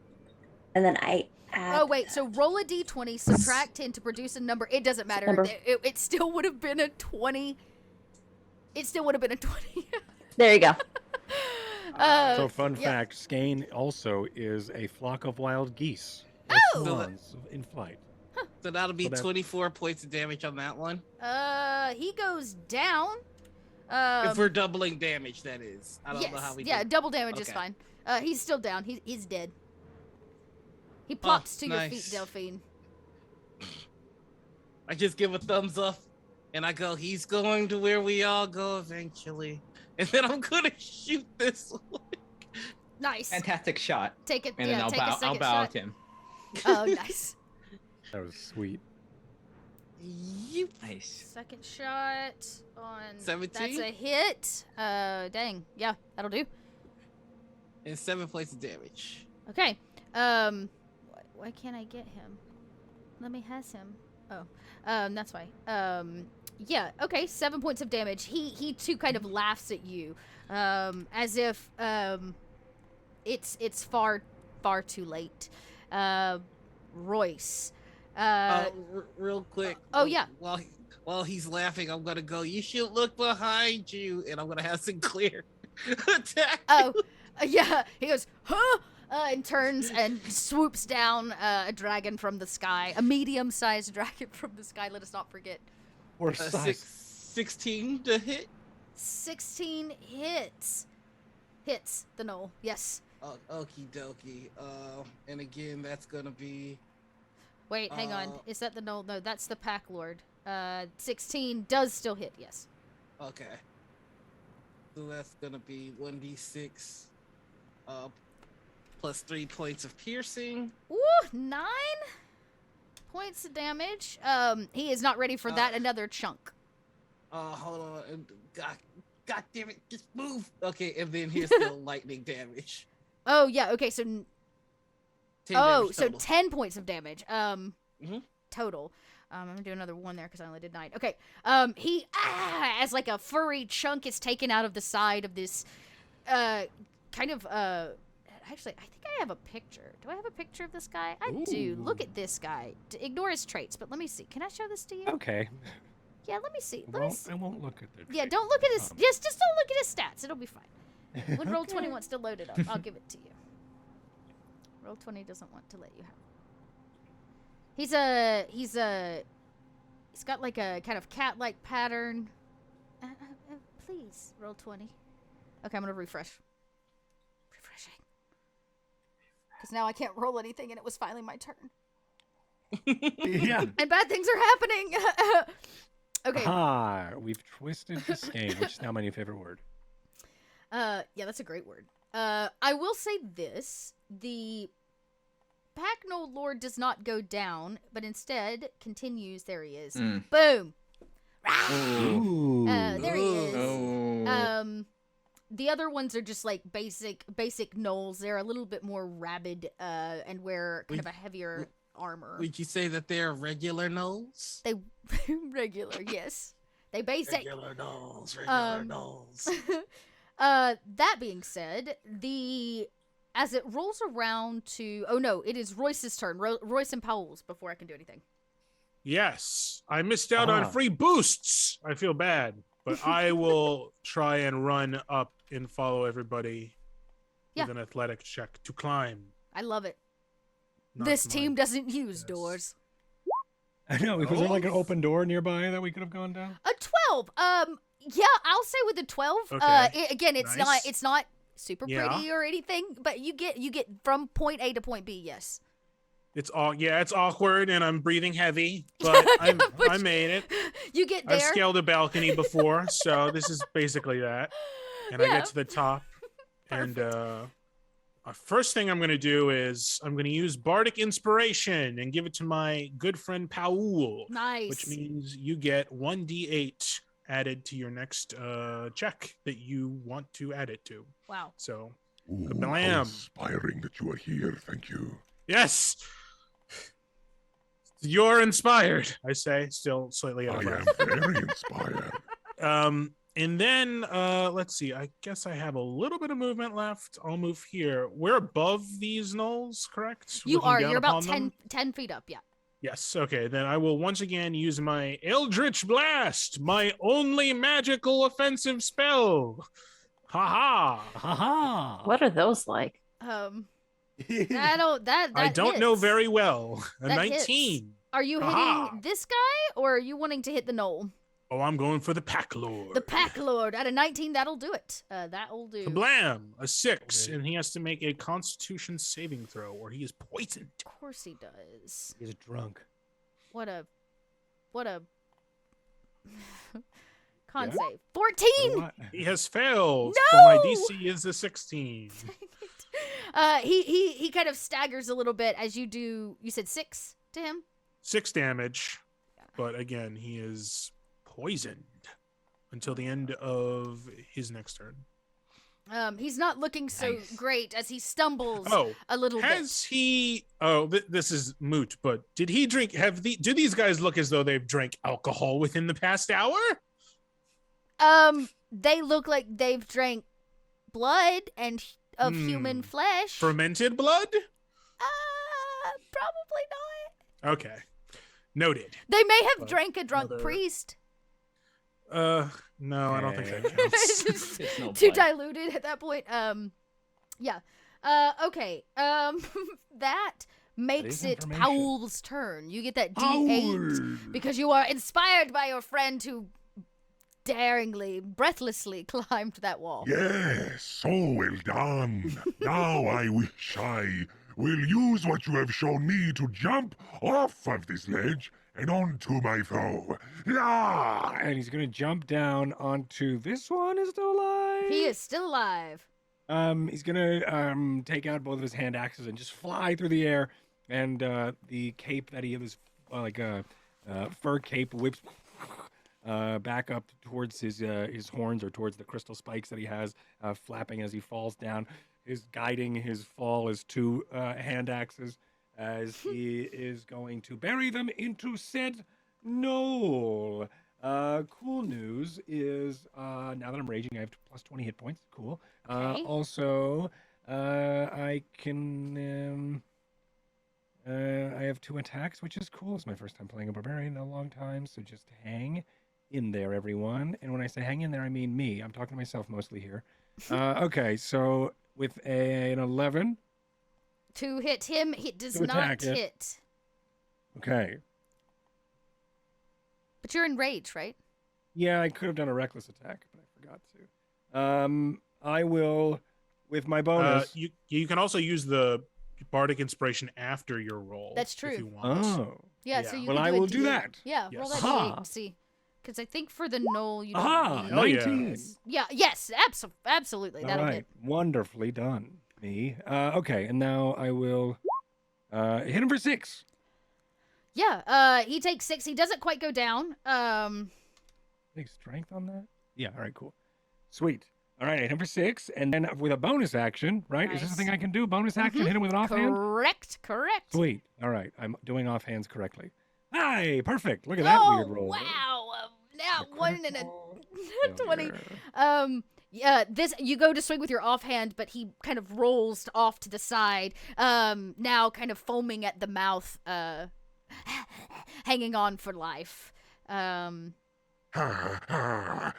and then I add. Oh wait, so roll a d20, subtract 10 to produce a number. It doesn't matter. Number. It still would have been a 20. It still would have been a 20. There you go. So fun yeah. fact, Skane also is a flock of wild geese. Oh! Swans in flight. So that'll be So that- 24 points of damage on that one. He goes down. If we're doubling damage, that is. I don't know how we. Yeah, do. double damage is Okay. fine. He's still down. He's dead. He plops to your feet, nice. Delphine. I just give a thumbs up, and I go, "He's going to where we all go eventually." And then I'm gonna shoot this one. Nice. Fantastic shot. Take it. And Yeah, then take a I'll second bow shot. at him. Oh, nice. That was sweet. You Nice. Second shot on 17? That's a hit. Dang. Yeah, that'll do. and 7 points of damage. Okay. Why can't I get him? Let me has him. Oh. That's why. Yeah, okay, 7 points of damage. He too kind of laughs at you. As if it's far too late. Royce. Real quick. Oh, yeah. While he's laughing, I'm gonna go. You should look behind you, and I'm gonna have Sinclair attack. Oh, yeah. He goes, huh? And turns and swoops down a dragon from the sky, a medium-sized dragon from the sky. Let us not forget. Or 16 to hit. 16 hits. Hits the knoll. Yes. Okie dokie. And again, that's gonna be. Wait, hang on. Is that the knoll? No, that's the Pack Lord. 16 does still hit. Yes. Okay. So that's gonna be 1d6. Plus 3 points of piercing. Ooh, 9 points of damage. He is not ready for that. Another chunk. Hold on. God damn it! Just move. Okay, and then here's the lightning damage. Oh yeah. Okay. So. 10 Oh, damage so total. 10 points of damage. Mhm. Total. I'm gonna do another one there because I only did 9. Okay. He as like a furry chunk is taken out of the side of this, kind of Actually, I think I have a picture. Do I have a picture of this guy? I do. Look at this guy. Ignore his traits, but let me see. Can I show this to you? Okay. Yeah, let me see. I won't look at the. Yeah, traits. don't look at his. Just don't look at his stats. It'll be fine. When Roll20 wants to load it up, I'll give it to you. Roll20 doesn't want to let you have it. He's got like a kind of cat-like pattern. Please, Roll20. Okay, I'm gonna refresh. Refreshing. because now I can't roll anything, and it was finally my turn. Yeah. And bad things are happening. Okay. We've twisted this game, which is now my new favorite word. Yeah, that's a great word. I will say this: the Packnold Lord does not go down, but instead continues. There he is. Boom. Ooh. There he is. Oh. The other ones are just like basic gnolls. They're a little bit more rabid, and wear kind of a heavier armor. Would you say that they're regular gnolls? They regular, yes. They basic. Regular gnolls. Regular gnolls. That being said, as it rolls around to it is Royce's turn. Royce and Powell's before I can do anything. Yes, I missed out on free boosts. I feel bad, but I will try and run up and follow everybody with an athletic check to climb. I love it. Not This mine. team doesn't use doors. I know. Was there like an open door nearby that we could have gone down? A 12. Yeah, I'll say with the 12. Okay. Again, it's Nice. not super Yeah. pretty or anything, but you get from point A to point B. Yes. It's awkward and I'm breathing heavy, but I made it. You get there. I've scaled a balcony before, so this is basically that. And I Yeah. get to the top, and first thing I'm going to do is I'm going to use Bardic Inspiration and give it to my good friend Paul. Nice. Which means you get 1d8 added to your next check that you want to add it to. Wow. So, Ooh, how Blam. inspiring that you are here. Thank you. yes! You're inspired, I say, still slightly out I of am breath. very inspired. And then let's see. I guess I have a little bit of movement left. I'll move here. We're above these gnolls, correct? You Looking are. down You're about upon them? 10 feet up. Yeah. Yes. Okay. Then I will once again use my Eldritch Blast, my only magical offensive spell. Ha Ha What are those like? That I don't know hits. very well. A That 19. Are you hitting Aha. this guy, or are you wanting to hit the gnoll? Oh, I'm going for the Pack Lord. The Pack Lord at a 19. That'll do it. That'll do. Kablam! A 6, Okay. and he has to make a Constitution saving throw, or he is poisoned. Of course he does. He's drunk. What a con Yeah. save. 14. What? He has failed. No! So my DC is a 16. He kind of staggers a little bit as you do. You said 6 to him. 6 damage, but again, he is poisoned until the end of his next turn. He's not looking so Nice. great as he stumbles Oh, a little has he? Oh, this is moot. But did he drink? Do these guys look as though they've drank alcohol within the past hour? bit. They look like they've drank blood and of human flesh. Fermented blood? Probably not. Okay, noted. They may have But drank a drunk another- priest. No, I don't think that Okay. counts. It's no Too blood. diluted at that point. Yeah. Okay. That makes is it information. Powell's turn. You get that D8 because you are inspired by your friend who daringly, breathlessly climbed that wall. Yes, so well done. Now I wish I will use what you have shown me to jump off of this ledge and onto my foe. Ah! And he's gonna jump down onto this one. Is still alive. He is still alive. He's gonna take out both of his hand axes and just fly through the air. And the cape that he has, like a fur cape, whips back up towards his horns, or towards the crystal spikes that he has, flapping as he falls down. Is guiding his fall is 2 hand axes, as he is going to bury them into said knoll. Cool news is now that I'm raging, I have plus 20 hit points. Cool. Okay. Also, I can. I have 2 attacks, which is cool. It's my first time playing a barbarian in a long time, so just hang in there, everyone. And when I say hang in there, I mean me. I'm talking to myself mostly here. Okay, so with an 11. To hit him, it does To not attack it. hit. Okay. But you're in rage, right? Yeah, I could have done a reckless attack, but I forgot to. I will, with my bonus. You can also use the bardic inspiration after your roll. That's true. If you want. Oh. Yeah, so Yeah. you Well, can I do a will do D8. that. Yeah, Yes. roll that Aha. D8 and see. Because I think for the null, you don't Aha! need... Hell yeah. 19. Yeah, yes, absolutely. All That'll right. hit. Wonderfully done, me. Okay, and now I will hit him for 6. Yeah, he takes 6. He doesn't quite go down. Big strength on that? Yeah, all right, cool. Sweet. All right, I hit him for 6, and then with a bonus action, right? Is this Nice. a thing I can do? Bonus action, hit him with an offhand? Correct. Sweet. All right, I'm doing offhands correctly. Hi, perfect. Look at that weird roll. Wow. Now A 1 and critical a 20. failure. Yeah, this you go to swing with your offhand, but he kind of rolls off to the side. Now kind of foaming at the mouth, hanging on for life. I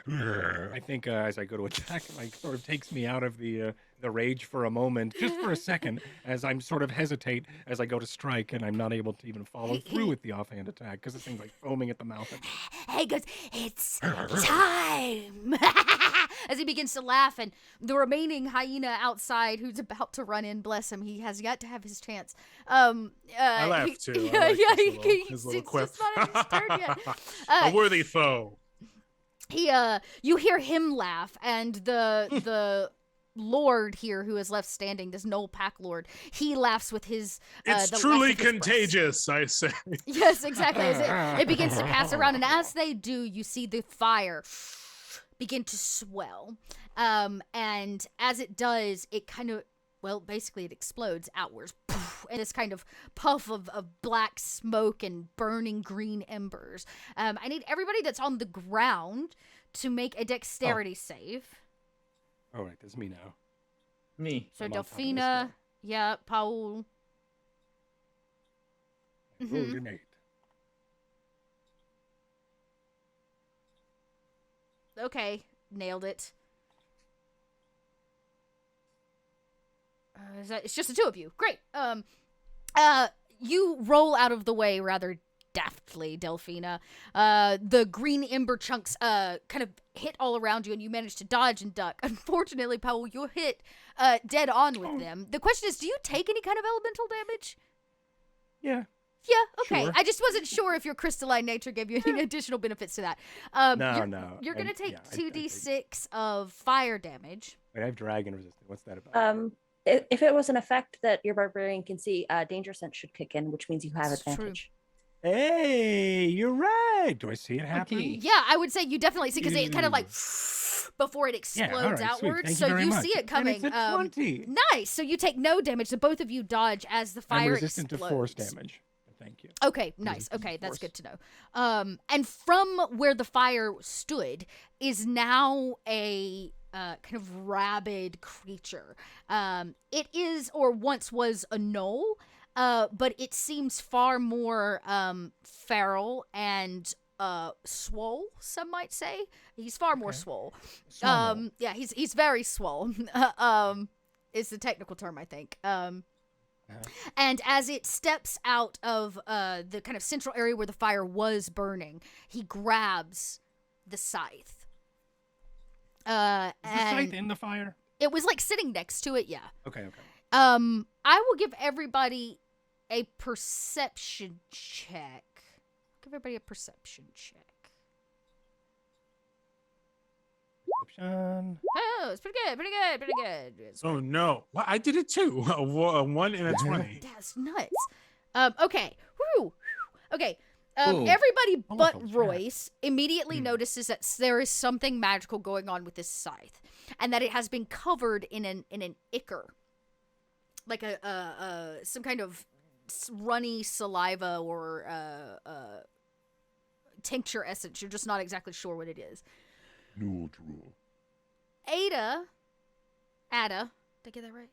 think as I go to attack, it like sort of takes me out of the rage for a moment, just for a second, as I'm sort of hesitate as I go to strike, and I'm not able to even follow through with the offhand attack because the thing's like foaming at the mouth. He goes, "It's time!" As he begins to laugh, and the remaining hyena outside, who's about to run in, bless him, he has yet to have his chance. I laughed too. I liked his little quip. It's just not his turn yet. A worthy foe. You hear him laugh, and the lord here who is left standing, this Knoll Pack Lord, he laughs with his. It's the truly left of his breast. contagious, I say. Yes, exactly. As it begins to pass around, and as they do, you see the fire begin to swell. And as it does, it kind of, well, basically it explodes outwards. And this kind of puff of black smoke and burning green embers. I need everybody that's on the ground to make a dexterity save. All right, that's me now. Me. So I'm on top of this Delphina, guy. yeah, Paul. Roll your 8. Okay, nailed it. It's just the two of you. Great. You roll out of the way rather daftly, Delphina. The green ember chunks kind of hit all around you, and you manage to dodge and duck. Unfortunately, Paul, you're hit dead on with them. The question is, do you take any kind of elemental damage? Yeah. Yeah, okay. Sure. I just wasn't sure if your crystalline nature gave you any additional benefits to that. No. You're going to take I take- 2d6 of fire damage. Wait, I have dragon resistance. What's that about? If it was an effect that your barbarian can see, danger sense should kick in, which means you have It's true. advantage. Hey, you're right. Do I see it happening? Yeah, I would say you definitely see, because it kind of like before it Yeah, explodes all right, sweet. outwards. Thank So you very much. see it coming. And it's a 20. Nice. So you take no damage. So both of you dodge as the fire I'm resistant explodes. to force damage. Thank you. Okay, nice. resistant to Okay, that's force. good to know. And from where the fire stood is now a kind of rabid creature. It is, or once was, a gnoll, but it seems far more feral and swole, some might say. He's far more Okay. swole. Swole. Yeah, he's very swole. Is the technical term, I think. And as it steps out of the kind of central area where the fire was burning, he grabs the scythe. Is the scythe And in the fire? it was like sitting next to it, yeah. Okay. I will give everybody a perception check. Give everybody a perception check. Perception. Oh, it's pretty good. It's Oh no! Well, I did it too. A 1 and a 20. That's nuts. Okay. Whew. Okay. Ooh. Everybody Almost but felt trapped. Royce immediately notices that there is something magical going on with this scythe, and that it has been covered in an ichor, like a some kind of runny saliva or tincture essence. You're just not exactly sure what it is. Neutral. Ada, did I get that right?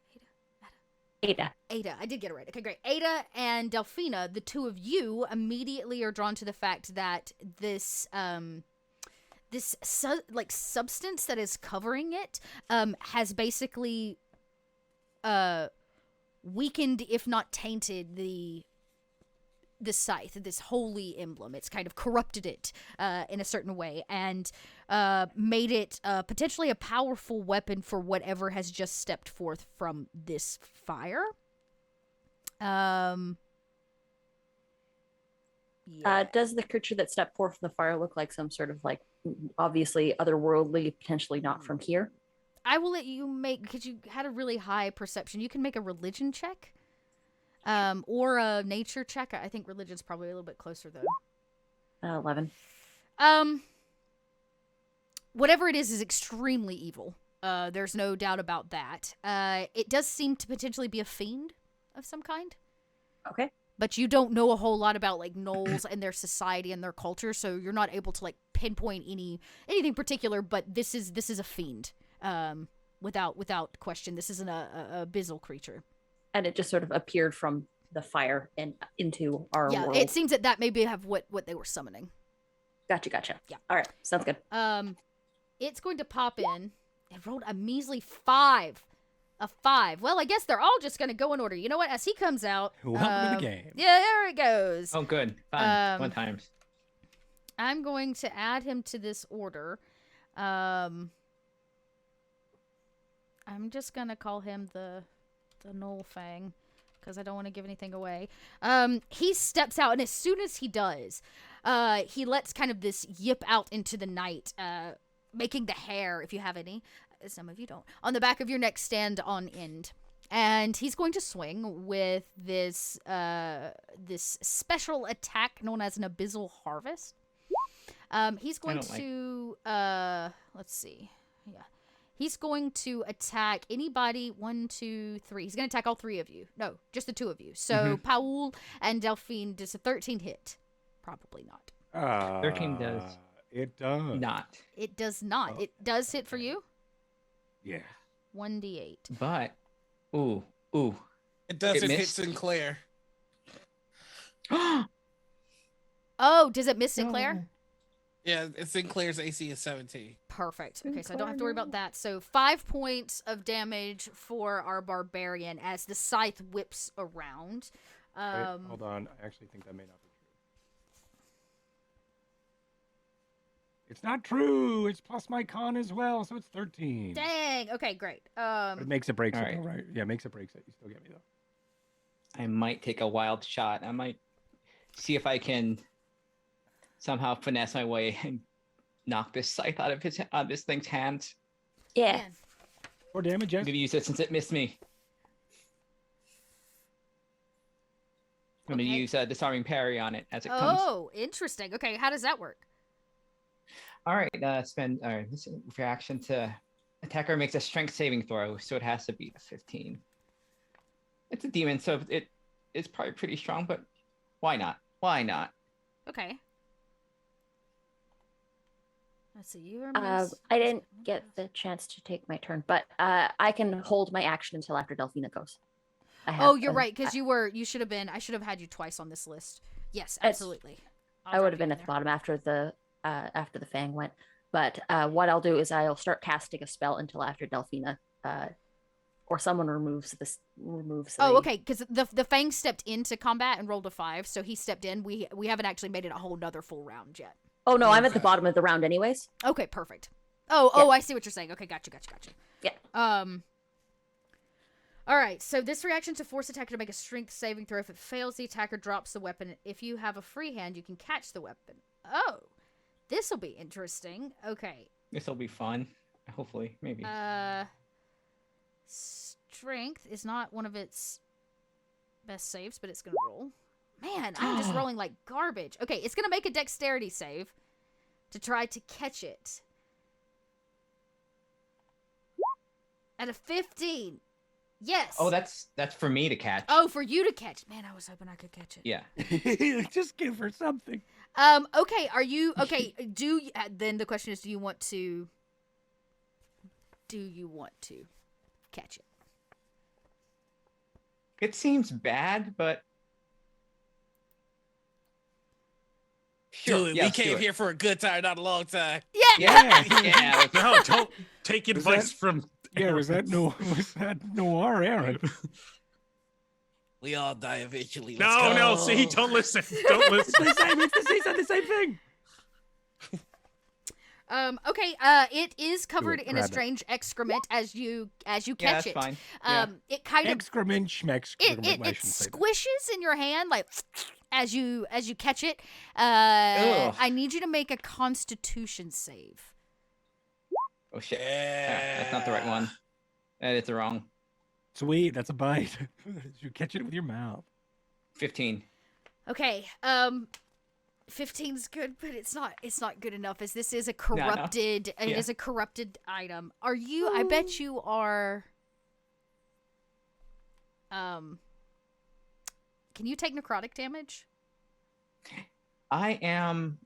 Ada. I did get it right. Okay, great. Ada and Delphina, the two of you, immediately are drawn to the fact that this substance that is covering it has basically weakened, if not tainted, the scythe, this holy emblem. It's kind of corrupted it in a certain way, and made it potentially a powerful weapon for whatever has just stepped forth from this fire. Yeah. Does the creature that stepped forth from the fire look like some sort of like obviously otherworldly, potentially not from here? I will let you make, because you had a really high perception. You can make a religion check, or a nature check. I think religion's probably a little bit closer though. 11. Whatever it is extremely evil. There's no doubt about that. It does seem to potentially be a fiend of some kind. Okay. But you don't know a whole lot about like gnolls and their society and their culture, so you're not able to like pinpoint anything particular. But this is a fiend, without question. This isn't a abyssal creature. And it just sort of appeared from the fire and into our world. It seems that maybe have what they were summoning. Gotcha. Yeah. All right. Sounds good. It's going to pop in. It rolled a measly 5. A 5. Well, I guess they're all just going to go in order. You know what? As he comes out. Welcome to the game. Yeah, there it goes. Oh, good. Fun. Fun times. I'm going to add him to this order. I'm just going to call him the Gnoll Fang, because I don't want to give anything away. He steps out, and as soon as he does, he lets kind of this yip out into the night, making the hair, if you have any, some of you don't, on the back of your neck stand on end. And he's going to swing with this special attack known as an Abyssal Harvest. He's going to let's see. Yeah. He's going to attack anybody. 1, 2, 3. He's going to attack all 3 of you. No, just the 2 of you. So Paul and Delphine, does a 13 hit? Probably not. 13 does. It does. Not. It does not. Oh, It does hit for you. Yeah. 1d8. But, ooh. It doesn't hit missed. Sinclair. Oh, does it miss Sinclair? Yeah, Sinclair's AC is 17. Perfect. Okay, so I don't have to worry about that. So 5 points of damage for our barbarian as the scythe whips around. Wait, hold on. I actually think that may not be true. It's not true. It's plus my con as well, so it's 13. Dang. Okay, great. But it makes it breaks all it, right. though, right? Yeah, makes it breaks it. You still get me, though. I might take a wild shot. I might see if I can somehow finesse my way and knock this scythe out of this thing's hands. Yeah. Man. Or damage, yes. I'm gonna use it since it missed me. I'm gonna use disarming parry on it as it comes. Oh, interesting. Okay, how does that work? All right, this reaction to attacker makes a strength saving throw, so it has to beat a 15. It's a demon, so it's probably pretty strong, but why not? Why not? Okay. Let's see. You are I didn't get the chance to take my turn, but I can hold my action until after Delphina goes. Oh, you're right, because you should have been. I should have had you twice on this list. Yes, absolutely. I would have been at the bottom after the Fang went. But what I'll do is I'll start casting a spell until after Delphina, or someone removes. Oh, okay, because the Fang stepped into combat and rolled a 5, so he stepped in. We haven't actually made it a whole nother full round yet. Oh no, I'm at the bottom of the round anyways. Okay, perfect. Oh, I see what you're saying. Okay, gotcha. Yeah. All right, so this reaction to force attacker to make a strength saving throw. If it fails, the attacker drops the weapon. If you have a free hand, you can catch the weapon. Oh, this will be interesting. Okay. This will be fun. Hopefully, maybe. Strength is not one of its best saves, but it's gonna roll. Man, I'm just rolling like garbage. Okay, it's gonna make a dexterity save to try to catch it. At a 15. Yes. Oh, that's for me to catch. Oh, for you to catch. Man, I was hoping I could catch it. Yeah. Just give her something. Okay, are you okay, then the question is, do you want to catch it? It seems bad, but sure. Dude, yes, we came do it. here for a good time, not a long time. Yeah. No, don't take advice from. Yeah, was that noir, Aaron? We all die eventually. No, see, don't listen. Don't listen. It's the same thing. Okay. It is covered in a grab it. strange excrement as you catch Yeah, that's it. fine. Yeah. It kind of Excrement, schmexcrement. it say that. squishes in your hand like as you catch it. Ugh. I need you to make a Constitution save. Oh shit. Ah, that's not the right one. That is the wrong. Sweet, that's a bite. You catch it with your mouth. 15. Okay. 15's good, but it's not good enough as this is a corrupted it Yeah. is a corrupted item. Are you I bet you are can you take necrotic damage? I am.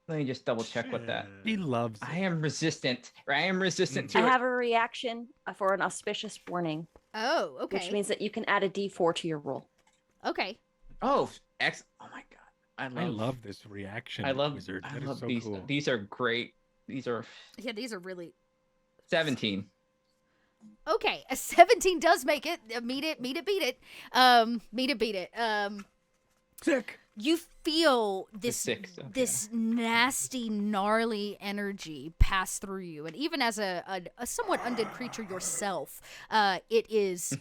Let me just double check what that. He loves it. I am resistant. Or I am resistant to I it. have a reaction for an auspicious warning, Oh, okay. which means that you can add a D4 to your roll. Okay. Oh, Oh my god. I love this reaction. I love. wizard. I That is love so these. cool. These are great. These are Yeah, these are really 17. Okay, a 17 does make it. Beat it. Meet it. Sick. You feel this six, okay. this nasty, gnarly energy pass through you, and even as a somewhat undead creature yourself, it is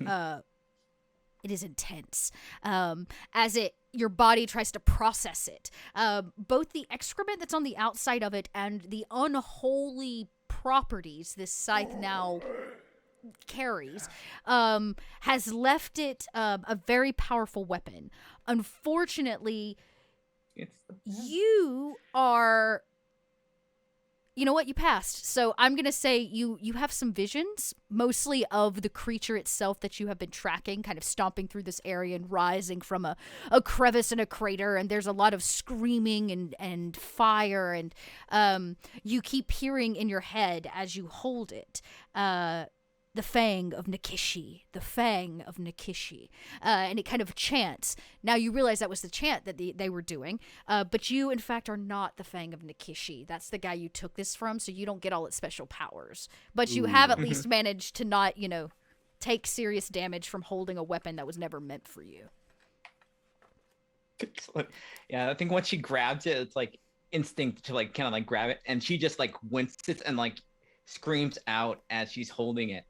intense. As your body tries to process it, both the excrement that's on the outside of it and the unholy properties this scythe now carries has left it a very powerful weapon. Unfortunately, you are, you know what, you passed, so I'm gonna say you have some visions, mostly of the creature itself that you have been tracking, kind of stomping through this area and rising from a crevice and a crater, and there's a lot of screaming and fire, and you keep hearing in your head as you hold it, the Fang of Nikishi, the Fang of Nikishi. And it kind of chants. Now you realize that was the chant that they were doing, but you, in fact, are not the Fang of Nikishi. That's the guy you took this from, so you don't get all its special powers. But you have at least managed to not, take serious damage from holding a weapon that was never meant for you. Excellent. Yeah, I think once she grabs it, it's like instinct to like kind of like grab it, and she just like winces and like screams out as she's holding it.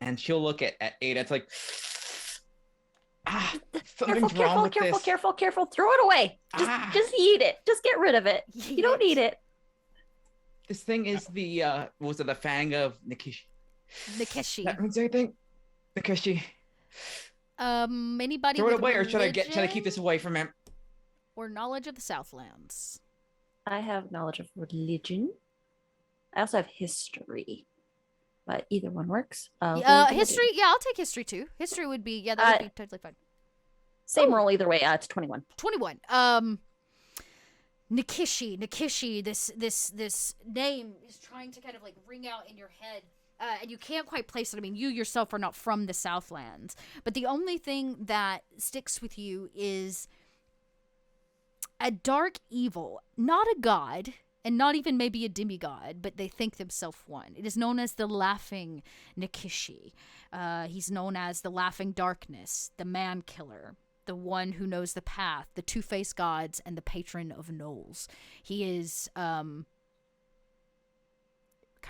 And she'll look at Ada. It's like, something's wrong with this. Careful. Throw it away. Just eat it. Just get rid of it. You don't need it. This thing is the was it the Fang of Nikishi? Nikishi. That means anything? Nikishi. Anybody Throw it with away, or should I keep religion this away from him? or knowledge of the Southlands? I have knowledge of religion. I also have history, but either one works. History. Yeah, I'll take history too. History would be that would be totally fine. Same roll either way. It's 21. 21. Nikishi. This name is trying to kind of like ring out in your head, and you can't quite place it. I mean, you yourself are not from the Southlands, but the only thing that sticks with you is a dark evil, not a god, and not even maybe a demigod, but they think themselves one. It is known as the Laughing Nikishi. He's known as the Laughing Darkness, the Man Killer, the one who knows the path, the two-faced gods, and the patron of gnolls. He is kind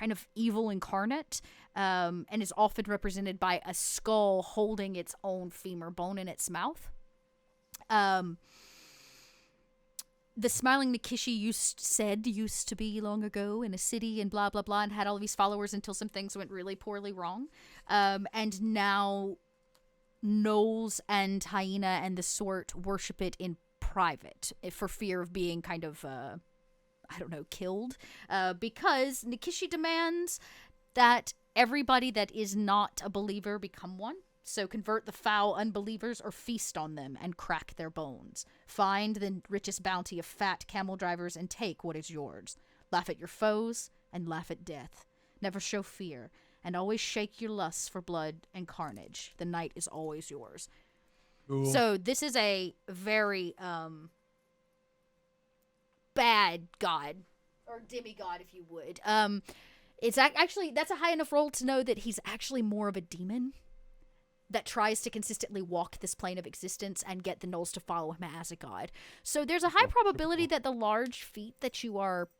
of evil incarnate, and is often represented by a skull holding its own femur bone in its mouth. The Smiling Nikishi used to be long ago in a city and blah, blah, blah, and had all these followers until some things went really poorly wrong. And now gnolls and hyena and the sort worship it in private for fear of being kind of, killed. Because Nikishi demands that everybody that is not a believer become one. So convert the foul unbelievers or feast on them and crack their bones. Find the richest bounty of fat camel drivers and take what is yours. Laugh at your foes and laugh at death. Never show fear and always shake your lusts for blood and carnage. The night is always yours. Cool. So this is a very bad god, or demigod if you would. It's actually, that's a high enough roll to know that he's actually more of a demon that tries to consistently walk this plane of existence and get the gnolls to follow him as a god. So there's a high probability that the large feat that you are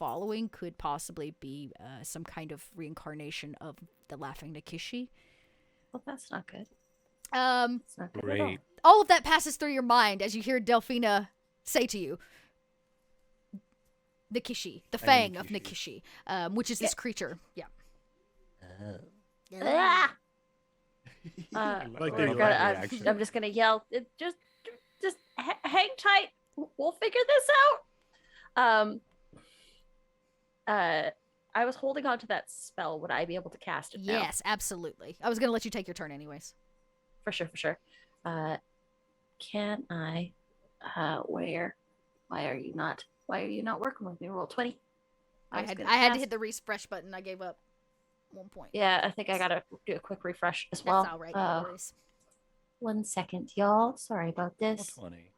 following could possibly be some kind of reincarnation of the Laughing Nikishi. Well, that's not good. It's not good Great. all of that passes through your mind as you hear Delphina say to you, Nikishi, the Fang of Nikishi, which is this creature. Yeah. Ah! Like We're they gonna- like I'm just gonna yell. Just hang tight. We'll figure this out. I was holding on to that spell. Would I be able to cast it now? Yes, absolutely. I was going to let you take your turn anyways. For sure. Can I? Where? Why are you not working with me? Roll 20. I was had gonna to cast- hit the refresh button. I gave up 1 point. Yeah, I think I gotta do a quick refresh as well. That's all right. No worries. 1 second, y'all. Sorry about Well, this. 20.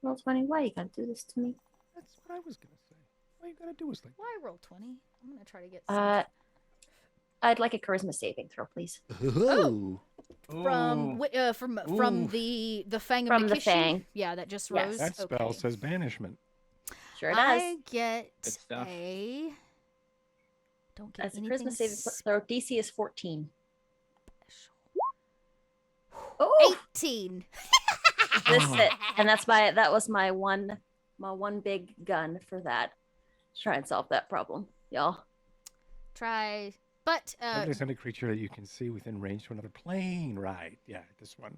Roll 20. Why you gotta do this to me? That's what I was gonna say. All you gotta do is like. Why roll 20? I'm going to try to get I'd like a charisma saving throw, please. Oh. from the Fang of From the Nikishi. Fang. Yeah, that just Yes. rose. That spell Okay. says banishment. Sure does. I get Good stuff. a. Don't get As a anything charisma saving special. throw, DC is 14. Oh, 18. this it, and that was my one big gun for that. Try and solve that problem, y'all. Try, but There's any creature that you can see within range to another plane. Right. Yeah, this one.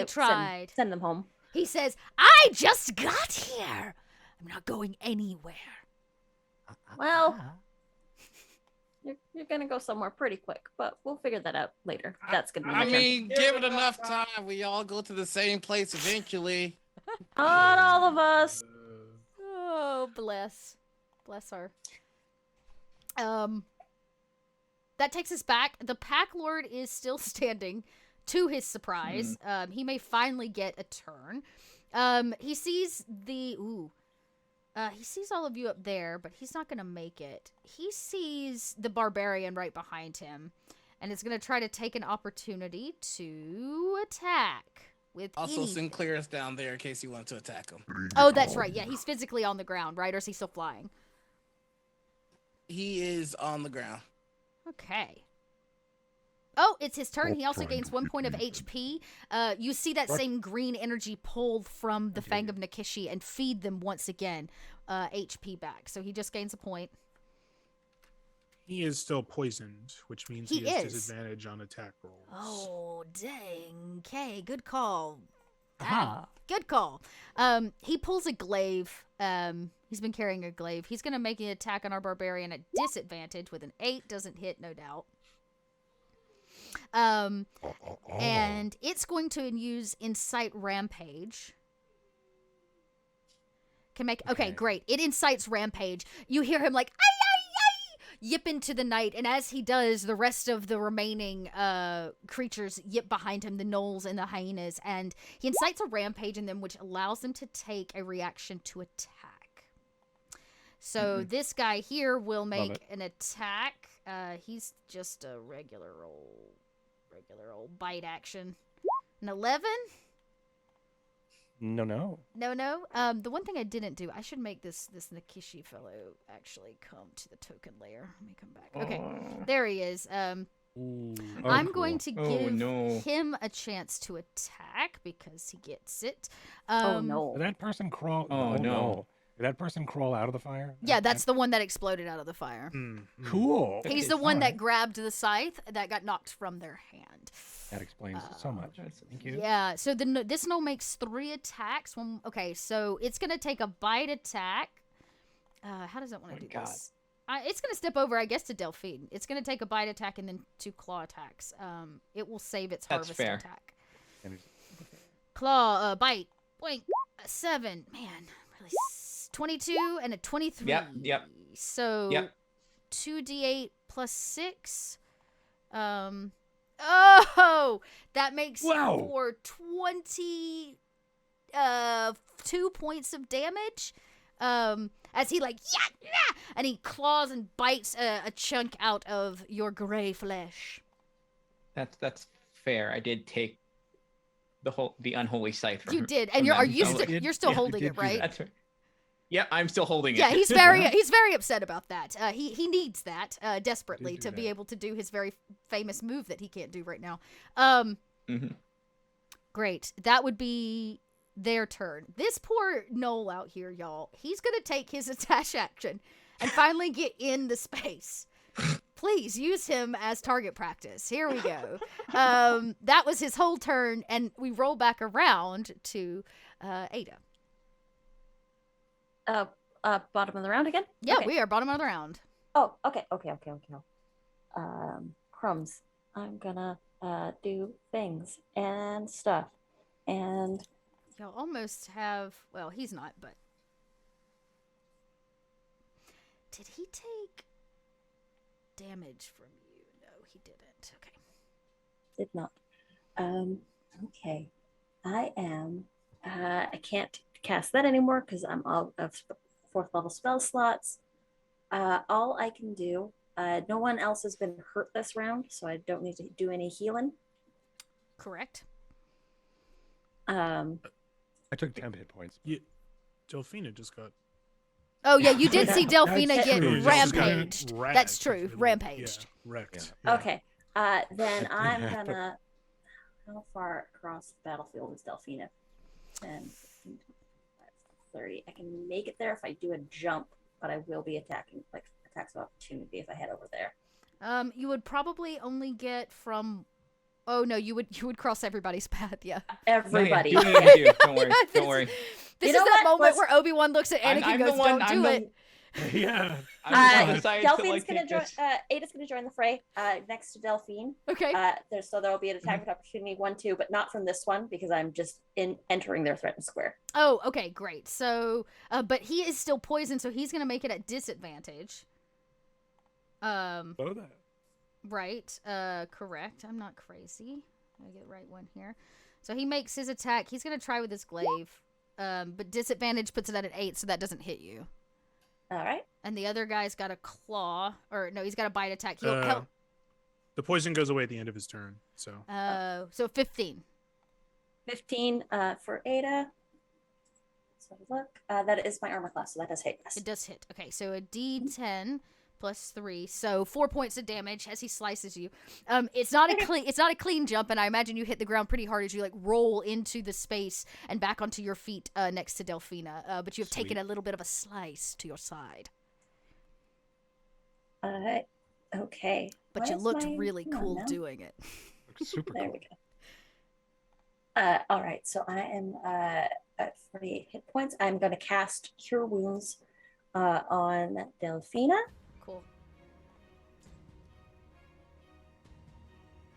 tried. Send them home. he says, "I just got here. I'm not going anywhere." Well, you're gonna go somewhere pretty quick, but we'll figure that out later. That's gonna be. I mean, give it enough time. We all go to the same place eventually. not all of us. Oh, bless her. That takes us back. The Pack Lord is still standing, to his surprise. He may finally get a turn. He sees he sees all of you up there, but he's not gonna make it. He sees the barbarian right behind him, and is gonna try to take an opportunity to attack with Also, any- Sinclair is down there in case you want to attack him. Oh, that's right. Yeah, he's physically on the ground, right? Or is he still flying? He is on the ground. Okay. Oh, it's his turn. He also gains 1 point of HP. You see that same green energy pulled from the Fang of Nikishi and feed them once again HP back. So he just gains a point. He is still poisoned, which means He he has is. disadvantage on attack rolls. Oh, dang. Okay, good call. Aha. Good call. He pulls a glaive. He's been carrying a glaive. He's going to make an attack on our barbarian at disadvantage with an 8. Doesn't hit, no doubt. And it's going to use Incite Rampage. Can make okay, great. It incites Rampage. You hear him like yip into the night, and as he does, the rest of the remaining creatures yip behind him, the gnolls and the hyenas, and he incites a rampage in them, which allows them to take a reaction to attack. So this guy here will make an attack. He's just a regular old bite action. An 11? No. No. The one thing I didn't do, I should make this Nikishi fellow actually come to the token layer. Let me come back. Okay, there he is. Ooh. I'm cool. going to Oh, give no. him a chance to attack because he gets it. Oh no. Did that person crawl? Oh, no. Did that person crawl out of the fire? Yeah, that's the one that exploded out of the fire. Cool. He's the one that grabbed the scythe that got knocked from their hand. That explains so much. Thank you. Yeah, so this gnoll makes 3 attacks. Okay, so it's going to take a bite attack. How does it want to do God. this? It's going to step over, I guess, to Delphine. It's going to take a bite attack and then 2 claw attacks. It will save its That's harvest fair. attack. And Claw, bite, boink, 7. Man, really, 22 and a 23. Yep. So Yep. 2d8 plus 6. Oh, that makes Wow. for 22 points of damage. As he yeah, and he claws and bites a chunk out of your gray flesh. That's fair. I did take the unholy scythe. You from- did, from and them, are you so- you're still holding did it, do right? That's right. Yeah, I'm still holding it. Yeah, he's very upset about that. He needs that desperately do to be that. able to do his very famous move that he can't do right now. Mhm. Great. That would be their turn. This poor Noel out here, y'all. He's gonna take his attach action and finally get in the space. Please use him as target practice. Here we go. That was his whole turn, and we roll back around to Ada. Bottom of the round again? Yeah, Okay. we are bottom of the round. Oh, okay. Crumbs. I'm gonna do things and stuff. And Y'all almost have. Well, he's not, but. Did he take damage from you? No, he didn't. Okay. did not. Okay. I am I can't cast that anymore because I'm out of 4th level spell slots. All I can do, no one else has been hurt this round, so I don't need to do any healing. Correct. I took 10 hit points. Delphina just got. Oh yeah, you did see Delphina That's get true. rampaged. Ragged. That's true, rampaged. Yeah, wrecked. Yeah. Okay. Then I'm gonna. How far across the battlefield is Delphina? 10, 15, 25, 30. I can make it there if I do a jump, but I will be attacking, like attacks of opportunity if I head over there. You would probably only get from. Oh no, you would cross everybody's path. Yeah. Everybody. No, yeah, do what you do. Don't worry. Don't worry. This You is know that what? moment where Obi-Wan looks at Anakin and goes, "Don't do it." Yeah. Delphine's gonna join. Ada's gonna join the fray next to Delphine. Okay. So there will be an attack of opportunity 1-2, but not from this one because I'm just entering their threatened square. Oh, okay, great. So, but he is still poisoned, so he's gonna make it at disadvantage. Oh, that. Right. Correct. I'm not crazy. I get the right one here. So he makes his attack. He's gonna try with his glaive, but disadvantage puts it at an 8, so that doesn't hit you. All right. And the other guy's got a claw, or no, he's got a bite attack. He'll help. The poison goes away at the end of his turn. So. So 15. 15 for Ada. Let's have a look. That is my armor class, so that does hit. Yes. It does hit. Okay, so a D10 plus 3, so 4 points of damage as he slices you. It's not a clean jump, and I imagine you hit the ground pretty hard as you like roll into the space and back onto your feet next to Delphina. But you have taken a little bit of a slice to your side. Okay. But you looked really cool doing it. Looks super There cool. we go. All right, so I am at 48 hit points. I'm going to cast Cure Wounds on Delphina. Cool.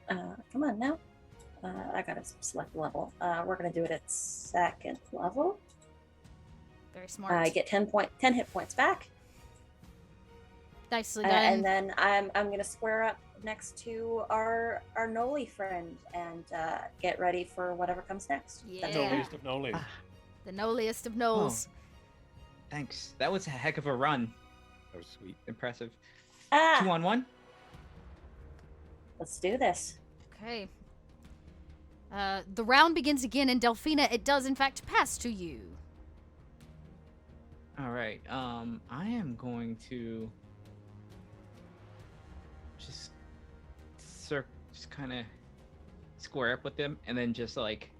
Come on now. I got to select level. We're going to do it at 2nd level. Very smart. I get 10 hit points back. Nicely done. And then I'm going to square up next to our Noli friend and get ready for whatever comes next. Yeah. Noliest of Nolies. The Noliest of Noles. Thanks. That was a heck of a run. That was sweet. Impressive. 2 on 1. Let's do this. Okay. The round begins again, and Delphina, it does in fact pass to you. All right. I am going to just kind of square up with them, and then just like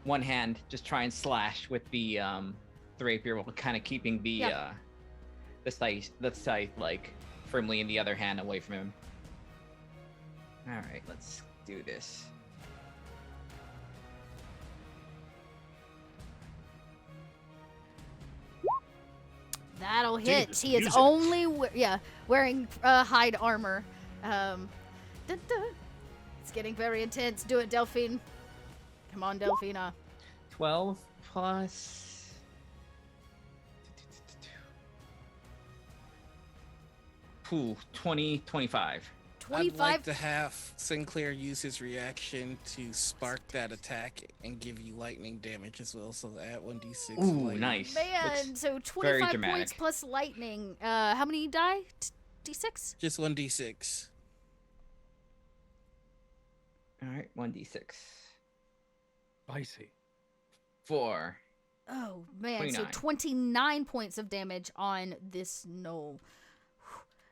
one hand, just try and slash with the rapier, while kind of keeping the scythe like firmly in the other hand away from him. All right, let's do this. That'll hit. Jesus, He is music. only wearing hide armor. It's getting very intense. Do it, Delphine. Come on, Delphina. 12 plus. Ooh, 20, 25. 25. I'd like to have Sinclair use his reaction to spark that attack and give you lightning damage as well. So add 1d6. Ooh, lightning. nice. Man, so very 25 dramatic. points plus lightning. How many die? D6? Just 1d6. All right, 1d6. Spicy. 4. Oh man, 29. so 29 points of damage on this gnoll.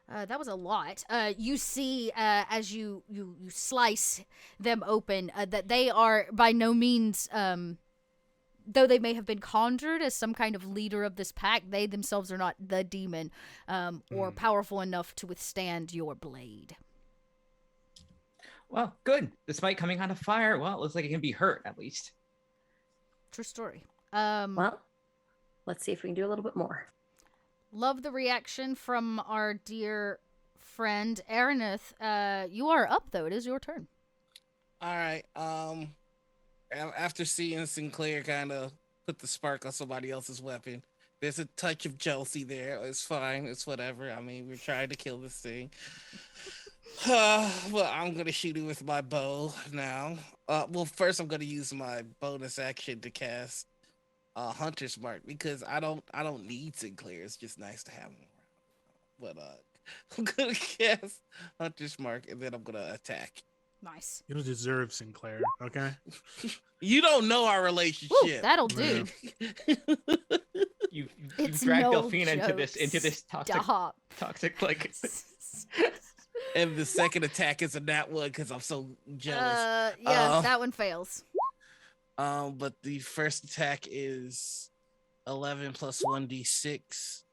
That was a lot. You see, as you slice them open, that they are by no means, though they may have been conjured as some kind of leader of this pack, they themselves are not the demon, or powerful enough to withstand your blade. Well, good. Despite coming out of fire, well, it looks like it can be hurt at least. True story. Well, let's see if we can do a little bit more. Love the reaction from our dear friend Araneth. You are up though. It is your turn. All right. After seeing Sinclair kind of put the spark on somebody else's weapon, there's a touch of jealousy there. It's fine. It's whatever. I mean, we're trying to kill this thing. Well, I'm gonna shoot it with my bow now. Well, first I'm gonna use my bonus action to cast Hunter's Mark because I don't need Sinclair. It's just nice to have him around. But I'm gonna cast Hunter's Mark and then I'm gonna attack. Nice. You don't deserve Sinclair, okay? You don't know our relationship. Woo, that'll do. You It's dragged no Delphina jokes. into this Stop. toxic like. And the second attack is a nat one because I'm so jealous. Yeah, that one fails. But the first attack is 11 plus 1d6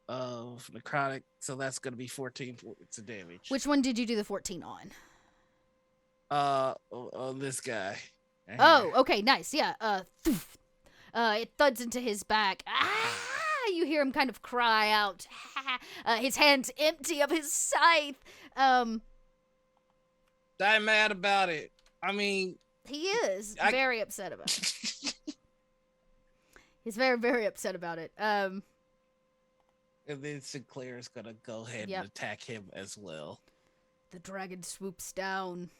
of necrotic, so that's gonna be 14 points of damage. Which one did you do the 14 on? On this guy. Oh, okay, nice. Yeah. It thuds into his back. Ah! You hear him kind of cry out. His hands empty of his scythe. I'm mad about it. I mean, He is very upset about it. He's very, very upset about it. And then Sinclair is gonna go ahead Yep. and attack him as well. The dragon swoops down.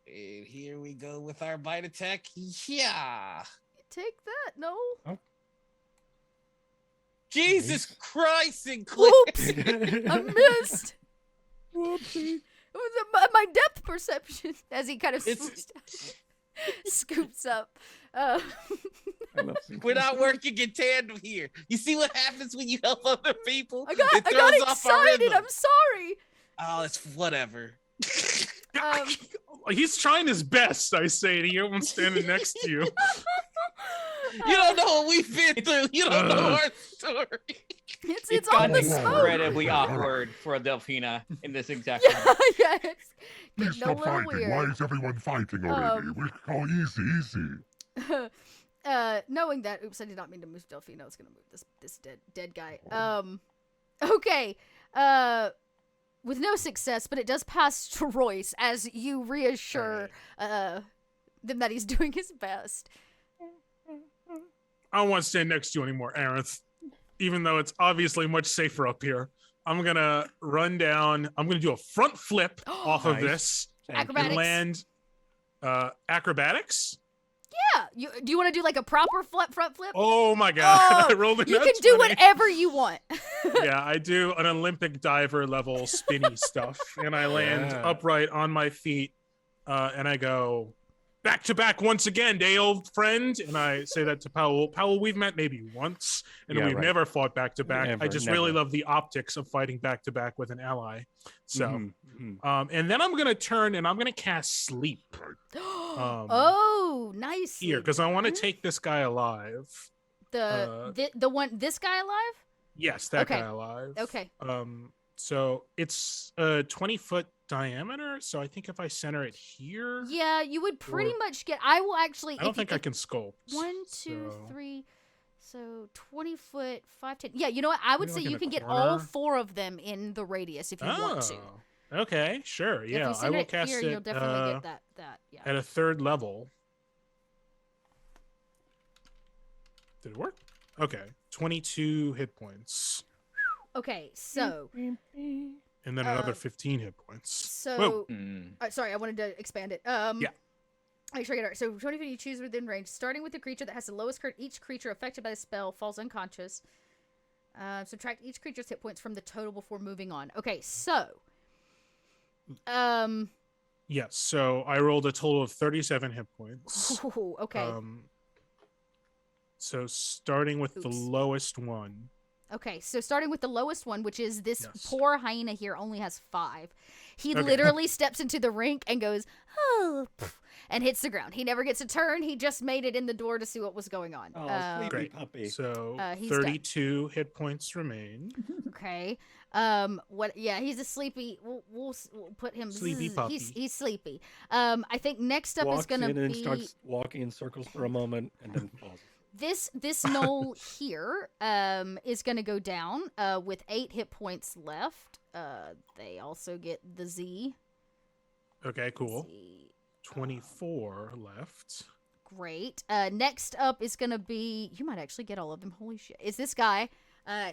And here we go with our bite attack. Yeah. Take that, no. Jesus Christ, Sinclair. Oops! I missed. Whoopsie. It was my depth perception as he kind of scoops up. I love Sinclair. We're not working in tandem here. You see what happens when you help other people? I got It throws off our excited. rhythm. I'm sorry. Oh, it's whatever. He's trying his best, I say to you. I'm standing next to you. You don't know what we've been through. You don't know our story. It's on gotten the smoke. incredibly awkward for Delphina in this exact Yeah, moment. yeah. It's getting a Stop little fighting. Why weird. is everyone fighting already? We'll go easy. Knowing that, oops, I did not mean to move Delphine. I was gonna move this dead guy. Okay. With no success, but it does pass to Royce as you reassure them that he's doing his best. I don't want to stand next to you anymore, Aerith. Even though it's obviously much safer up here. I'm gonna run down. I'm gonna do a front flip off of Nice. this Acrobatics. and land acrobatics. Yeah. Do you want to do like a proper front flip? Oh my god! I rolled a You nat can do 20. whatever you want. Yeah, I do an Olympic diver level spinny stuff, and I land Yeah. upright on my feet, and I go back to back once again, day old friend. And I say that to Powell. Powell, we've met maybe once, and Yeah, we've right. never fought back to back. I Never, just really never. love the optics of fighting back to back with an ally. So, Mhm, mhm. and then I'm gonna turn and I'm gonna cast sleep Oh, nice. here because I want to take this guy alive. This guy alive? Yes, that Okay. guy alive. Okay. So it's a 20-foot diameter. So I think if I center it here, Yeah, you would pretty Or- much get. I will actually. I don't think I can sculpt. 1, 2, so- 3. So 20 foot, 5, 10. Yeah, you know what? I would Maybe say like in you a can get all corner? 4 of them in the radius if you want to. Okay, sure. If Yeah, you I center will it cast here, it you'll definitely get that. Yeah. at a 3rd level. Did it work? Okay, 22 hit points, Okay, so and then another 15 hit points. so Mm. sorry, I wanted to expand it. Yeah. Make sure I get it right. So 20 feet you choose within range, starting with the creature that has the lowest current. Each creature affected by the spell falls unconscious. Subtract each creature's hit points from the total before moving on. Okay, so Yes. So I rolled a total of 37 hit points. okay. So starting with the Oops. lowest one. Okay, so starting with the lowest one, which is this Yes. poor hyena here, only has 5. He Okay. literally steps into the rink and goes, oh, pff, and hits the ground. He never gets a turn. He just made it in the door to see what was going on. Oh, sleepy Great. puppy. So he's done. 32 hit points remain. Okay. What? Yeah, he's a sleepy. We'll put him. Sleepy zzz, puppy. He's sleepy. I think next up Walks is gonna in and be starts walking in circles for a moment and then falls. this knoll here. Is gonna go down. With 8 hit points left. They also get the Z. Okay, cool. Z. 24 left. Great. Next up is gonna be. You might actually get all of them. Holy shit! Is this guy?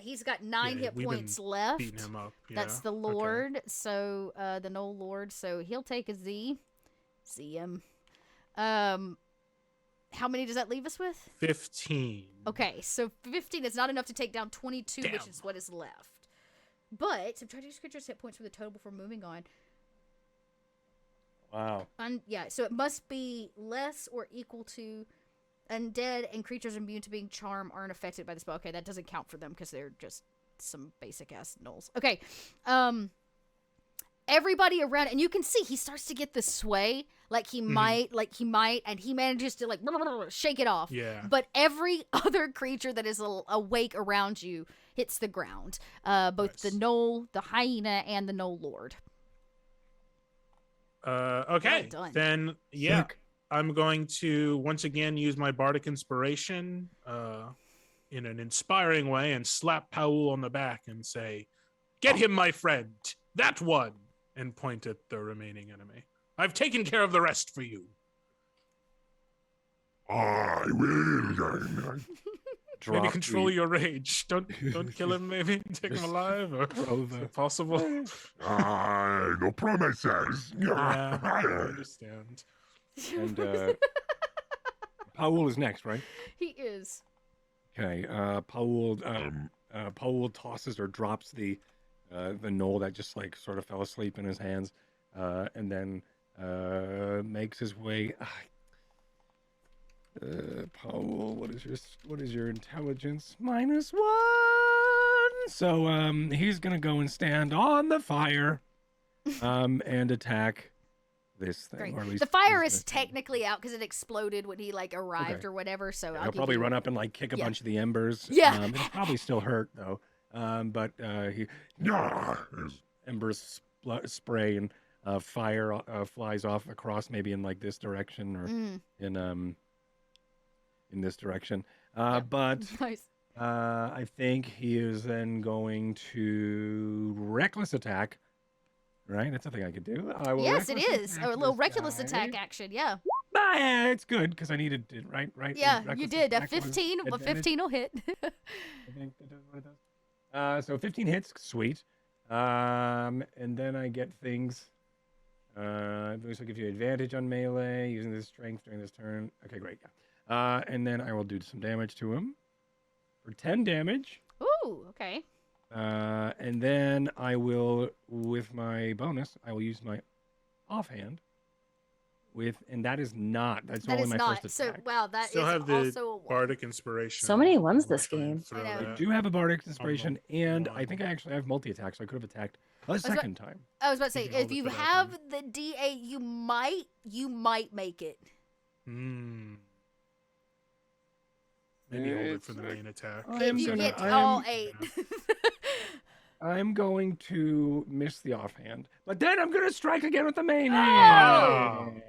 He's got 9 Yeah, hit we've been points left. Beating him up. Yeah. That's the okay. Lord. So the Knoll Lord. So he'll take a Z. See him. How many does that leave us with? 15. Okay, so 15 is not enough to take down 22, which Damn. is what is left. But subtract each creature's hit points from the total before moving on. Wow. Yeah, so it must be less or equal to undead and creatures immune to being charmed aren't affected by the spell. Okay, that doesn't count for them because they're just some basic ass gnolls. Okay, everybody around, and you can see he starts to get the sway, like he might, and he manages to like shake it off. Yeah. But every other creature that is awake around you hits the ground. Both the Nice. gnoll, the hyena, and the gnoll lord. Okay. Well done. Then, yeah. Sick. I'm going to once again use my bardic inspiration in an inspiring way and slap Paul on the back and say, "Get him, my friend. That one," and point at the remaining enemy. I've taken care of the rest for you. I will then. Maybe Drop control the- your rage. Don't kill him. Maybe take him Just alive, or throw the- if possible. No promises. Yeah, I understand. And Paul is next, right? He is. Okay. Paul tosses or drops the knoll that just like sort of fell asleep in his hands, and then makes his way. Paul, what is your intelligence? -1. So he's gonna go and stand on the fire, and attack this thing. Great. Or at least The fire this is thing. technically out because it exploded when he like arrived Okay. or whatever. So Yeah, I'll he'll give probably you... run up and like kick a Yeah. bunch of the embers. Yeah. It'll probably still hurt though. But he embers spray and fire flies off across maybe in like this direction or in this direction. But Nice. I think he is then going to reckless attack. Right, that's a thing I could do. I will Yes, it reckless is. attack A little this reckless guy. attack action. Yeah. Yeah, it's good because I needed it. Right. Yeah, you Reckless did. A attack was 15. A advantage. 15 will hit. I think that does what it does. So 15 hits, sweet. And then I get things. This will give you advantage on melee using this strength during this turn. Okay, great. Yeah. And then I will do some damage to him for 10 damage. Ooh. Okay. And then I will, with my bonus, I will use my offhand. And that is not. That's That only is my not. first So attack. wow, that is Still have the also a one. bardic inspiration. So many ones I'll this try and game. throw I know. I that. do have a bardic inspiration, and I one. think I actually have multi-attack, so I could have attacked a about- second time. I was about to say, You can hold if it you for that have the D8, you might make it. Maybe hold it It's for the like- main attack. I am If you gonna- hit I am- all 8. I'm going to miss the offhand, but then I'm going to strike again with the main Oh! hand.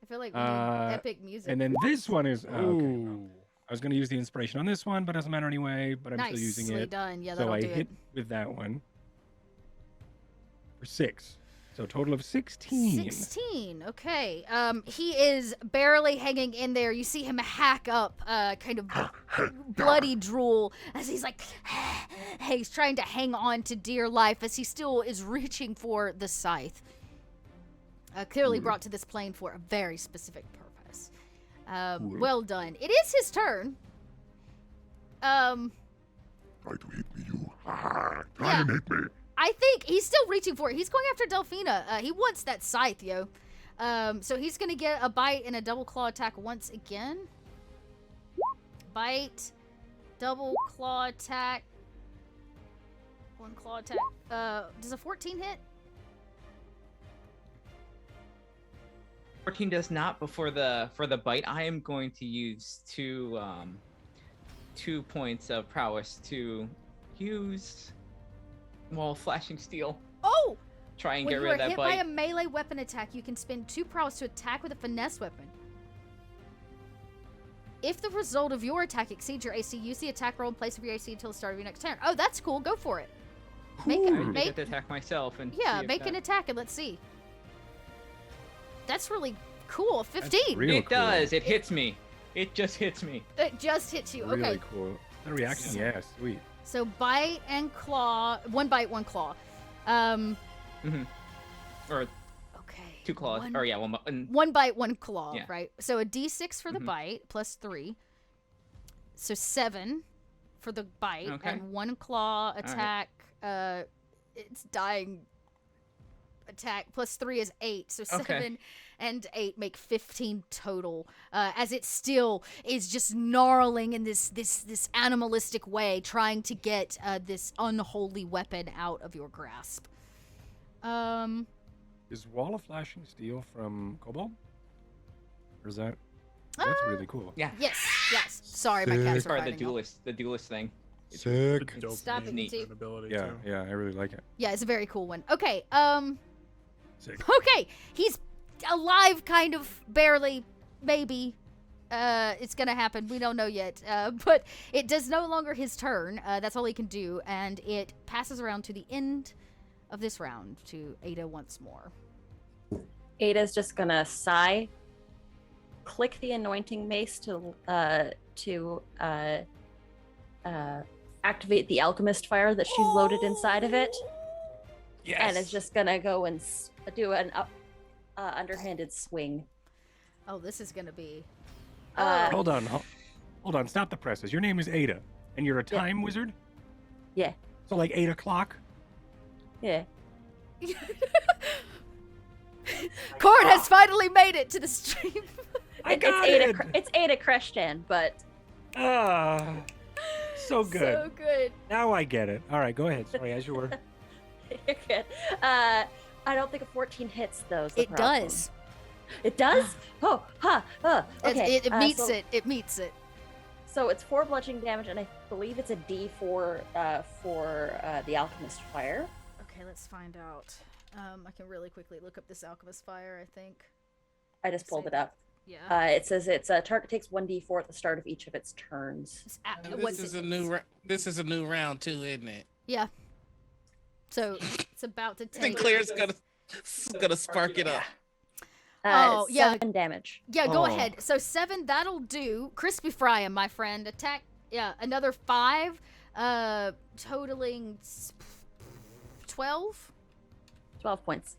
I feel like we need epic music. And then this one is. Okay, well, Ooh. I was going to use the inspiration on this one, but it doesn't matter anyway. But I'm still using Nicely it. done. Yeah, So that'll I do hit it. with that one for 6. So a total of 16. 16. Okay. He is barely hanging in there. You see him hack up, kind of bloody drool as he's like, he's trying to hang on to dear life as he still is reaching for the scythe. Clearly brought to this plane for a very specific purpose. Well done. It is his turn. Try to hit me, you. Try and hit me. I think he's still reaching for it. He's going after Delphina. He wants that scythe, yo. So he's going to get a bite and a double claw attack once again. bite, double claw attack, one claw attack. Does a 14 hit? 14 does not, but for the bite, I am going to use 2 points of prowess to use flashing steel. Oh! Try and When get you rid are of that hit bite. by a melee weapon attack, you can spend 2 prowess to attack with a finesse weapon. If the result of your attack exceeds your AC, use the attack roll in place of your AC until the start of your next turn. Oh, that's cool. Go for it. Make I it. get to attack myself and Yeah, see if make that... an attack and let's see. That's really cool. 15. Real It cool. does. It hits me. It just hits me. It just hits you. Really Okay. cool. The reaction, yeah, sweet. So bite and claw. 1 bite, 1 claw. Or Okay. 2 claws. Or yeah, one. 1 bite, 1 claw, Yeah. right? So a d6 for the bite, plus 3. So 7 for the bite, Okay. and 1 claw right. attack. It's dying attack, plus 3 is 8. So 7 and 8 make 15 total. As it still is just gnarling in this animalistic way, trying to get this unholy weapon out of your grasp. Is Wall of Flashing Steel from Kobold? Or is that... That's really cool. Yeah. Yes. Sorry, my cat's It's part of the fighting off. duelist thing. Sick. Dope Stop name it, Steve. and ability, Yeah, too. yeah, I really like it. Yeah, it's a very cool one. Okay, Sick. okay, he's alive, kind of, barely, maybe. It's gonna happen. We don't know yet. But it does no longer his turn. That's all he can do, and it passes around to the end of this round to Ada once more. Ada's just gonna sigh, click the anointing mace to activate the alchemist fire that she's loaded inside of it, Yes. and is just gonna go and do an underhanded swing. Oh, this is gonna be. Hold on. Hold on. Stop the presses. Your name is Ada, and you're a Yeah. time wizard? Yeah. So like 8 o'clock? Yeah. Cord has finally made it to the stream. It's Ada Kreshtan, but Ah, so good. So good. Now I get it. All right, go ahead. Sorry, as you were. you're good. I don't think a 14 hits those. It does. It does? Oh, okay. It meets so, it. It meets it. So it's 4 bludgeoning damage, and I believe it's a D4 for the alchemist fire. Okay, let's find out. I can really quickly look up this alchemist fire, I think. I just pulled it up. Yeah. It says it's a target takes 1d4 at the start of each of its turns. And this is a new round too, isn't it? Yeah. So it's about to take. Sinclair's gonna spark it up. Oh, yeah. 7 damage. Yeah, go Oh. ahead. So 7, that'll do. Crispy fry him, my friend. Attack. Yeah, another 5, totaling 12. 12 points.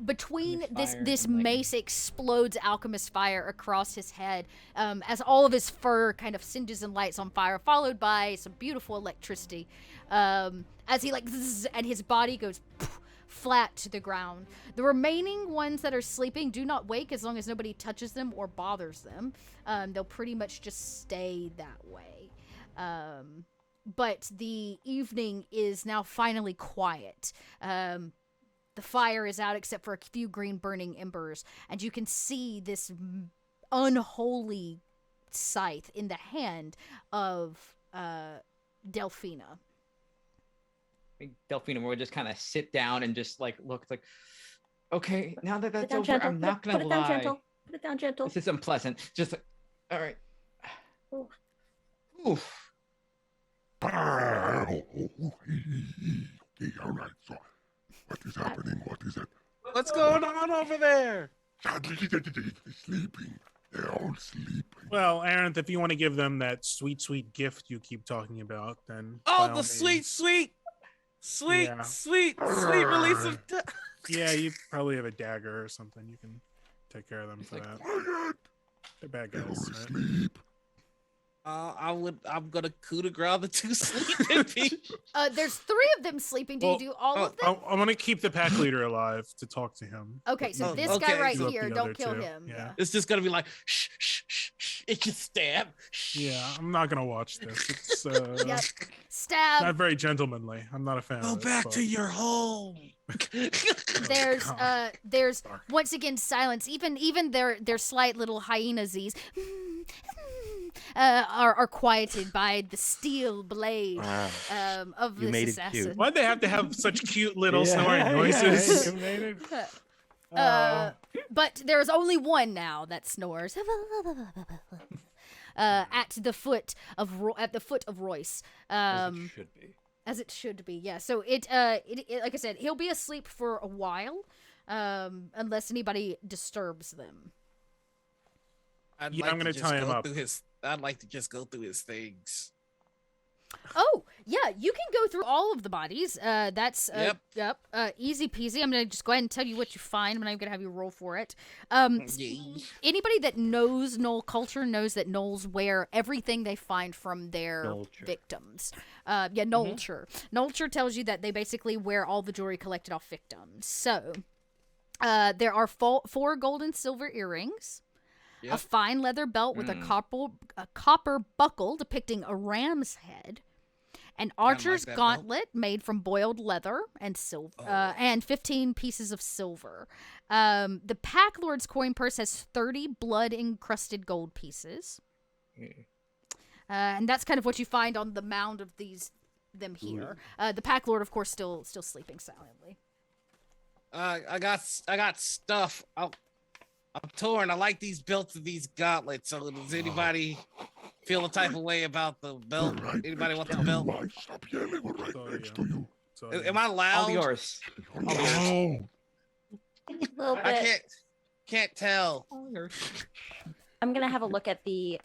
Between This this fire, like- mace explodes alchemist fire across his head, as all of his fur kind of singes and lights on fire, followed by some beautiful electricity. As he zzz, and his body goes flat to the ground. The remaining ones that are sleeping do not wake as long as nobody touches them or bothers them. They'll pretty much just stay that way. But the evening is now finally quiet. The fire is out except for a few green burning embers, and you can see this unholy scythe in the hand of Delphina. I think Delphina will just kind of sit down and just look like, okay, now that Put it that's down over, gentle. I'm not Put gonna it down lie. gentle. Put it down gentle. This is unpleasant. Just all right. Ooh. Oof. Okay, all right. So, what is happening? What is it? What's going on over there? They're sleeping. They're all sleeping. Well, Arendt, if you want to give them that sweet, sweet gift you keep talking about, then by Oh, all the means. sweet Yeah. release of death. Yeah, you probably have a dagger or something. You can take care of them for that. Quiet. They're bad They're all guys, right? asleep. I'm gonna coup de grace the two sleeping people. There's 3 of them sleeping. Do you do all of them? I'm gonna keep the pack leader alive to talk to him. Okay, so Oh, this okay. guy right Give up here, the don't other kill 2. him. Yeah. It's just gonna be like shh shh shh shh. It just stab. Yeah, I'm not gonna watch this. It's Yep. Stab. not very gentlemanly. I'm not a fan Go of it. back but- to your home. There's Dark. once again silence. Even their slight little hyena-sies are quieted by the steel blade Wow. of You this made it assassin. cute. Why'd they have to have such cute little Yeah, snoring yeah, noises? you made it. But there's only one now that snores. At the foot of Royce. As it should be. As it should be, yeah. So it like I said, he'll be asleep for a while, unless anybody disturbs them. I'm gonna tie him up. I'd like to just go through his things. Oh, yeah, you can go through all of the bodies. That's easy peasy. I'm gonna just go ahead and tell you what you find. I'm not even gonna have you roll for it. Anybody that knows Gnoll culture knows that Gnolls wear everything they find from their Gnolcher. victims. Gnolcher. Gnolcher tells you that they basically wear all the jewelry collected off victims. So, there are 4 gold and silver earrings. Yep. A fine leather belt with a copper buckle depicting a ram's head, an archer's that gauntlet made from boiled leather and silver, and 15 pieces of silver. The pack lord's coin purse has 30 blood-encrusted gold pieces, and that's kind of what you find on the mound of them here. The pack lord, of course, still sleeping silently. I got stuff. I'm torn. I like these belts of these gauntlets. So does anybody feel a type of way about the belt? Right Anybody next want the to you. belt? Why stop yelling? We're right So, next yeah. to you. So, Am I loud? All yours. No. A little bit. I can't tell. All yours. I'm gonna have a look at the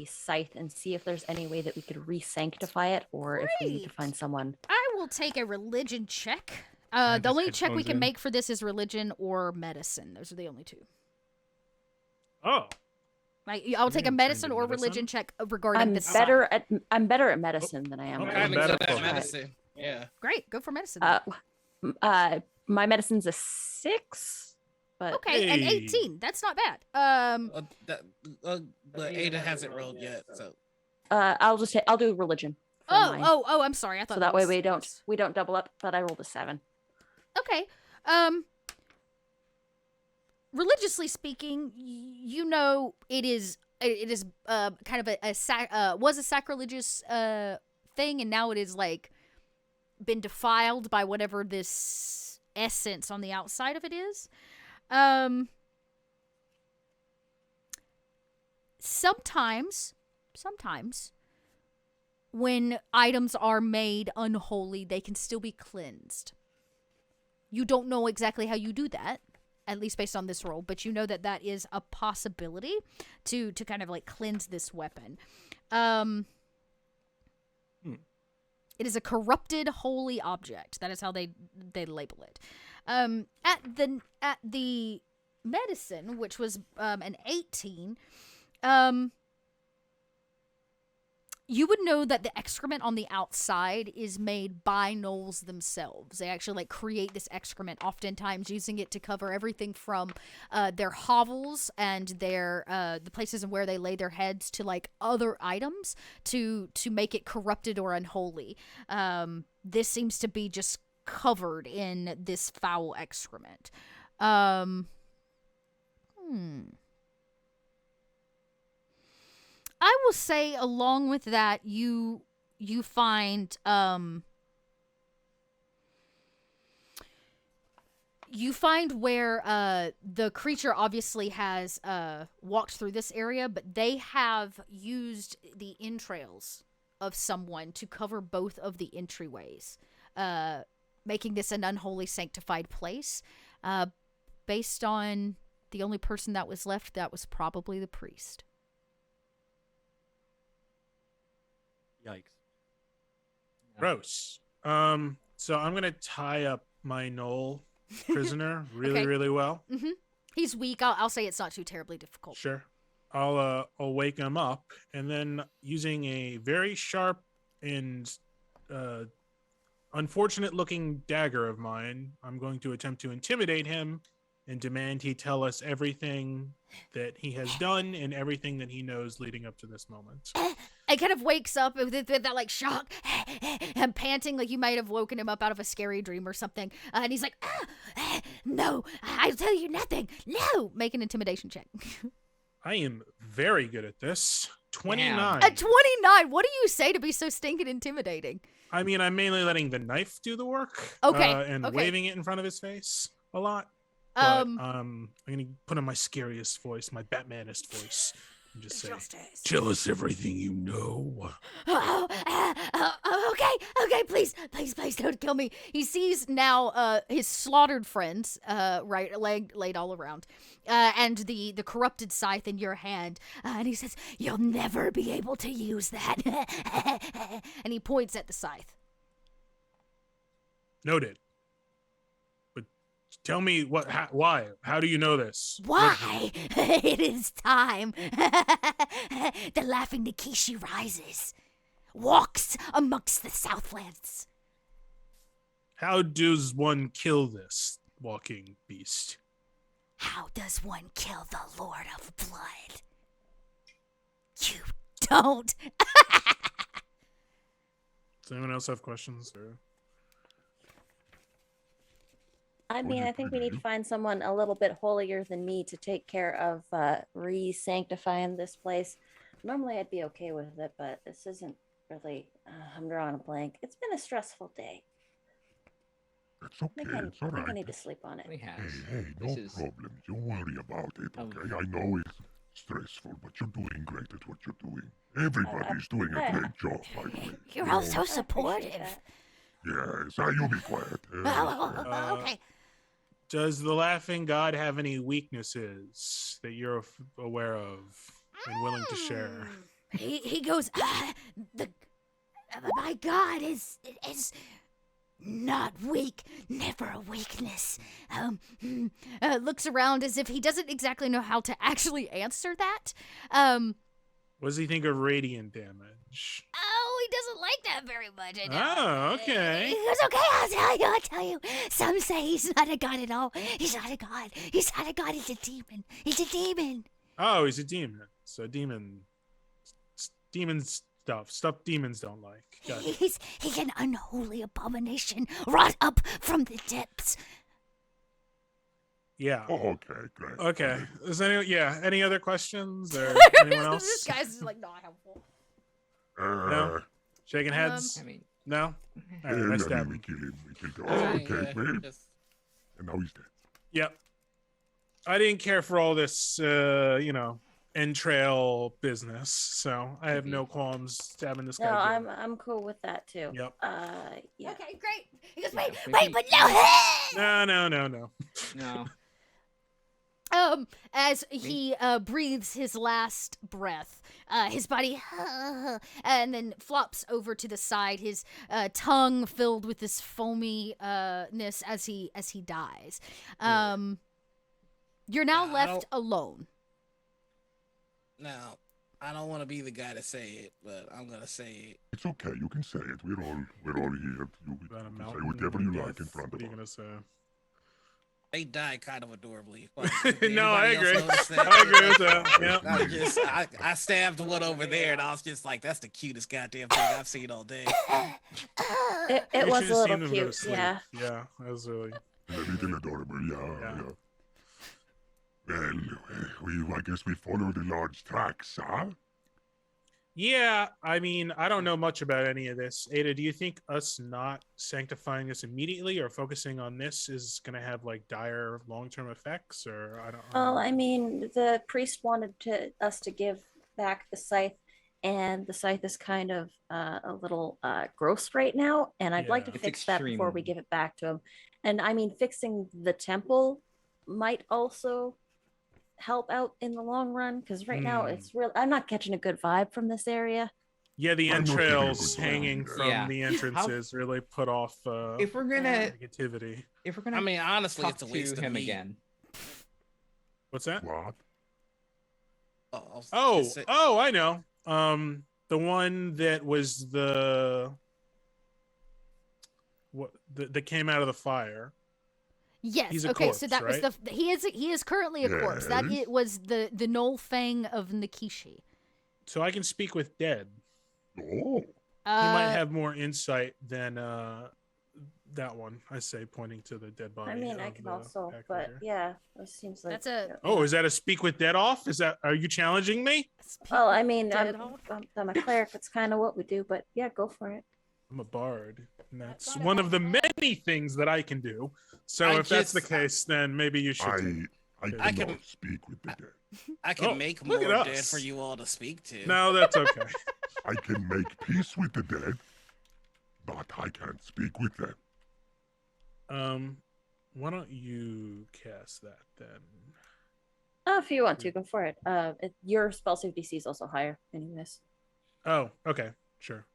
scythe and see if there's any way that we could re-sanctify it, or if we need to Great. find someone. I will take a religion check. I The just only check we headphones can in. make for this is religion or medicine. Those are the only 2. Oh, I'll take a trained medicine in or medicine? religion check regarding I'm this. better at medicine than I am. Okay. I'm at kind of good better at for- medicine. Yeah. Great, go for medicine. My medicine's a 6, but okay, and Hey. 18. That's not bad. But Ada hasn't rolled yet, so I'll do religion. for mine. Oh, I'm sorry. I thought So that way was- we don't double up. But I rolled a 7. Okay. Religiously speaking, you know it is kind of was a sacrilegious thing, and now it is like been defiled by whatever this essence on the outside of it is. Sometimes when items are made unholy, they can still be cleansed. You don't know exactly how you do that, at least based on this roll, but you know that that is a possibility to kind of like cleanse this weapon. It is a corrupted holy object. That is how they label it. At the medicine, which was an 18, you would know that the excrement on the outside is made by gnolls themselves. They actually like create this excrement, oftentimes using it to cover everything from their hovels and their the places where they lay their heads to like other items to make it corrupted or unholy. This seems to be just covered in this foul excrement. I will say, along with that, you find where the creature obviously has walked through this area, but they have used the entrails of someone to cover both of the entryways, making this an unholy sanctified place. Based on the only person that was left, that was probably the priest. Yikes. gross. So I'm gonna tie up my Knoll prisoner really, Okay. really well. He's weak. I'll say it's not too terribly difficult. Sure. I'll wake him up, and then using a very sharp and unfortunate-looking dagger of mine, I'm going to attempt to intimidate him and demand he tell us everything that he has done and everything that he knows leading up to this moment. It kind of wakes up with that like shock and panting like you might have woken him up out of a scary dream or something. And he's like, no, I'll tell you nothing. No, make an intimidation check. I am very good at this. 29. At 29, what do you say to be so stinking intimidating? I mean, I'm mainly letting the knife do the work. Okay, And okay. waving it in front of his face a lot. But I'm going to put on my scariest voice, my Batmanist voice, and just say, tell us everything you know. Okay, please don't kill me. He sees now his slaughtered friends, laid all around, and the corrupted scythe in your hand, and he says, "You'll never be able to use that." And he points at the scythe. Noted. But tell me why? How do you know this? Why? It is time. The laughing Nikishi rises, walks amongst the Southlands. How does one kill this walking beast? How does one kill the Lord of Blood? You don't. Does anyone else have questions? Or? I mean, I think we need to find someone a little bit holier than me to take care of re-sanctifying this place. Normally I'd be okay with it, but this isn't really, I'm drawing a blank. It's been a stressful day. It's okay. It's all I think I right. need to sleep on it. We have. Hey, no problem. Don't worry about it, okay? I know it's stressful, but you're doing great at what you're doing. Everybody's doing a great job, by the way. You're all so supportive. Yes, you be quiet. Okay. Does the laughing god have any weaknesses that you're aware of and willing to share? He goes, my God is not weak, never a weakness. Looks around as if he doesn't exactly know how to actually answer that. What does he think of radiant damage? Oh, he doesn't like that very much. I know. Oh, okay. He goes, okay, I'll tell you. Some say he's not a god at all. He's not a god. He's not a god. He's a demon. He's a demon. Oh, he's a demon. So demon stuff demons don't like. Got it. He's an unholy abomination wrought up from the depths. Yeah. Oh, okay, great. Okay. Is any other questions or anyone else? This guy's just like not helpful. No? Shaking heads? I mean, No? All right, I stab him. We kill him. Okay, Okay, wait. And now he's dead. Yep. I didn't care for all this, entrail business, so I have no qualms stabbing this No, guy. I'm cool with that too. Yep. Yeah. Okay, great. He goes, Yeah, wait, but no. No. no. As he breathes his last breath, his body and then flops over to the side, his tongue filled with this foaminess as he dies. You're now left alone. Now, I don't want to be the guy to say it, but I'm gonna say it. It's okay. You can say it. We're all here. You About a can say mountain whatever you of like in death. front What of are you us. gonna say? They died kind of adorably. No, I Anybody agree. else notice that? I agree with that. Yep. I stabbed one over there, and I was just like, "That's the cutest goddamn thing I've seen all day." It You was should've a little seen them go to cute. sleep. Yeah. Yeah, that was really. A little adorable, yeah. Well, I guess we follow the large tracks, huh? Yeah, I mean, I don't know much about any of this. Ada, do you think us not sanctifying this immediately or focusing on this is going to have like dire long-term effects, or I don't? Well, I mean, the priest wanted us to give back the scythe, and the scythe is kind of a little gross right now, and I'd like to Yeah. It's fix that before we extreme. give it back to him. And I mean, fixing the temple might also help out in the long run, because right now it's real. I'm not catching a good vibe from this area. Yeah, the I'm not getting a entrails good hanging vibe. from Yeah. the entrances really put off If we're gonna, negativity. I mean, honestly, talk it's a to waste of him meat. again. What's that? What? Oh, I know. The one that was that came out of the fire. Yes. He's a Okay. corpse, So that right? was he is currently a corpse. That Yes. it was the Knoll Fang of Nikishi. So I can speak with dead. Oh, He might have more insight than that one. I say, pointing to the dead body. I mean, I of can the also, pack but leader. yeah, it seems like That's a- Oh, is that a speak with dead off? Are you challenging me? Well, I mean, Dead I'm a cleric. That's kind of what we do, but yeah, go for it. I'm a bard, and that's That's not a one bad of the plan. many things that I can do. So I if that's the just- case, then maybe you should. I I cannot can- speak with the dead. I can Oh, make look more at dead us. for you all to speak to. No, that's okay. I can make peace with the dead, but I can't speak with them. Why don't you cast that then? Oh, if you want to, go for it. Your spell save DC is also higher, anyways. Oh, okay, sure.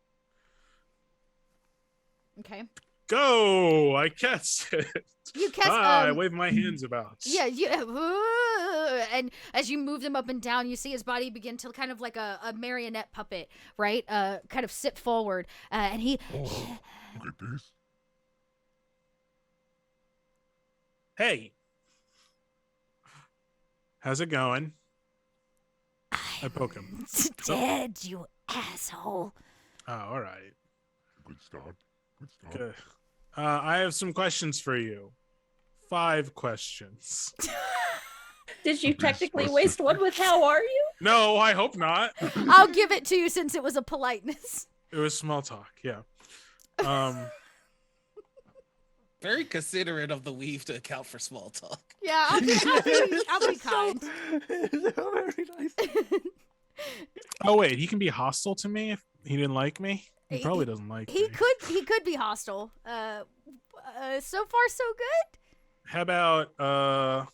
Okay. Go! I cast it. You cast. I wave my hands about. Yeah, and as you move them up and down, you see his body begin to kind of like a marionette puppet, right? Kind of sit forward, and he. Oh, look at this. Hey, how's it going? I poke him. Dead, you asshole. Oh, all right. Good start. Good start. Good. I have some questions for you. 5 questions. Did you Be technically specific. waste one with "How are you"? No, I hope not. I'll give it to you since it was a politeness. It was small talk. Yeah. Very considerate of the weave to account for small talk. Yeah, I'll be kind. Very nice. Oh wait, he can be hostile to me if he didn't like me. He probably doesn't like He me. could be hostile. So far so good. How about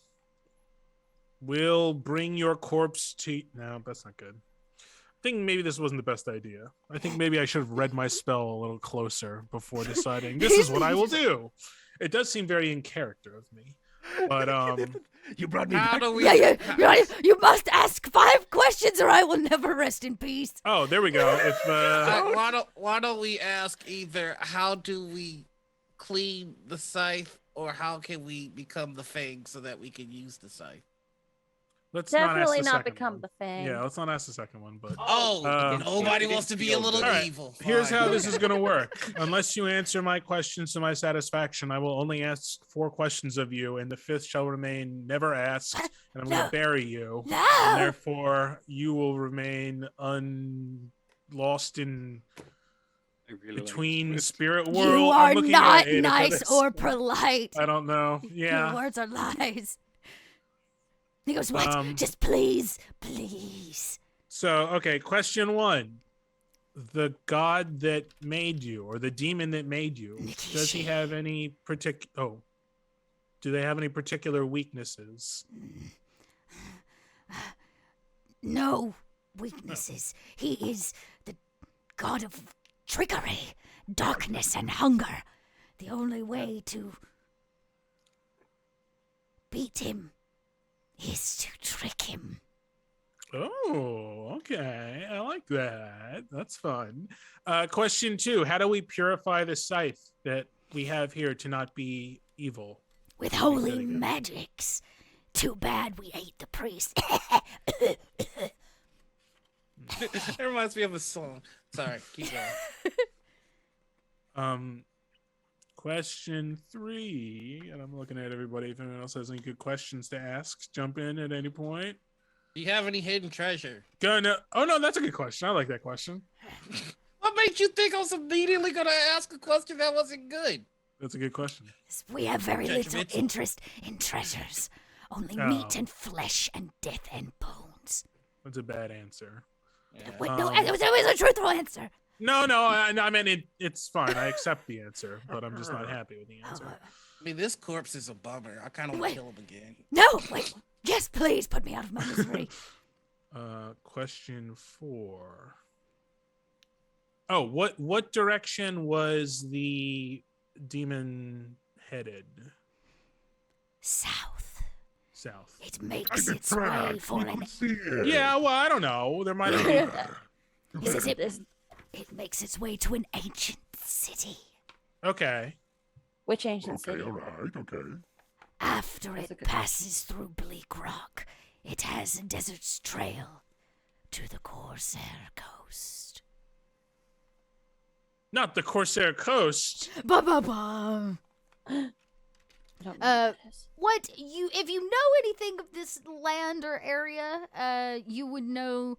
we'll bring your corpse to. No, that's not good. I think maybe this wasn't the best idea. I think maybe I should have read my spell a little closer before deciding this is what I will do. It does seem very in character of me, but You brought me How back. do we? You must ask 5 questions or I will never rest in peace. oh, there we go. If Why don't we ask either how do we clean the scythe or how can we become the fang so that we can use the scythe? let's Definitely not, ask the not second become one. the Fang. Yeah, let's not ask the second one, but Oh, nobody wants to be a little All right, evil. here's Fine. how this is going to work. Unless you answer my questions to my satisfaction, I will only ask 4 questions of you, and the 5th shall remain never asked, and I'm going to bury you. And No. therefore, you will remain lost in I really like between this. spirit world. You I'm are looking not at Ada for nice this. or polite. I don't know. Your Yeah. words are lies. He goes, what? Just please. So, okay, question 1. The god that made you, or the demon that made you, does he have any do they have any particular weaknesses? No weaknesses. He is the god of trickery, darkness, and hunger. The only way to beat him is to trick him. Oh, okay. I like that. That's fun. Question 2. How do we purify the scythe that we have here to not be evil? With holy Very good. magics. Too bad we ate the priest. It reminds me of a song. Sorry, keep going. Question 3, and I'm looking at everybody. If anyone else has any good questions to ask, jump in at any point. Do you have any hidden treasure? Oh no, that's a good question. I like that question. What made you think I was immediately gonna ask a question that wasn't good? That's a good question. We have very little Judgmental. interest in treasures. Only meat and flesh and death and bones. That's a bad answer. Yeah. Wait, no, it was always a truthful answer. No, I mean it's fine. I accept the answer, but I'm just not happy with the answer. I mean, this corpse is a bummer. I kind of want to kill him again. No, wait. Yes, please put me out of my misery. Question 4. Oh, what direction was the demon headed? South. South. It And makes the its way tracks, for we an. could see it. Yeah, well, I don't know. There might be. He says This- it makes its way to an ancient city. Okay. Which ancient Okay, city? all right, okay. After That's a it good- passes through Bleak Rock, it has a desert's trail to the Corsair Coast. Not the Corsair Coast. Ba ba ba. I don't know Uh, what that is. What you, if you know anything of this land or area, you would know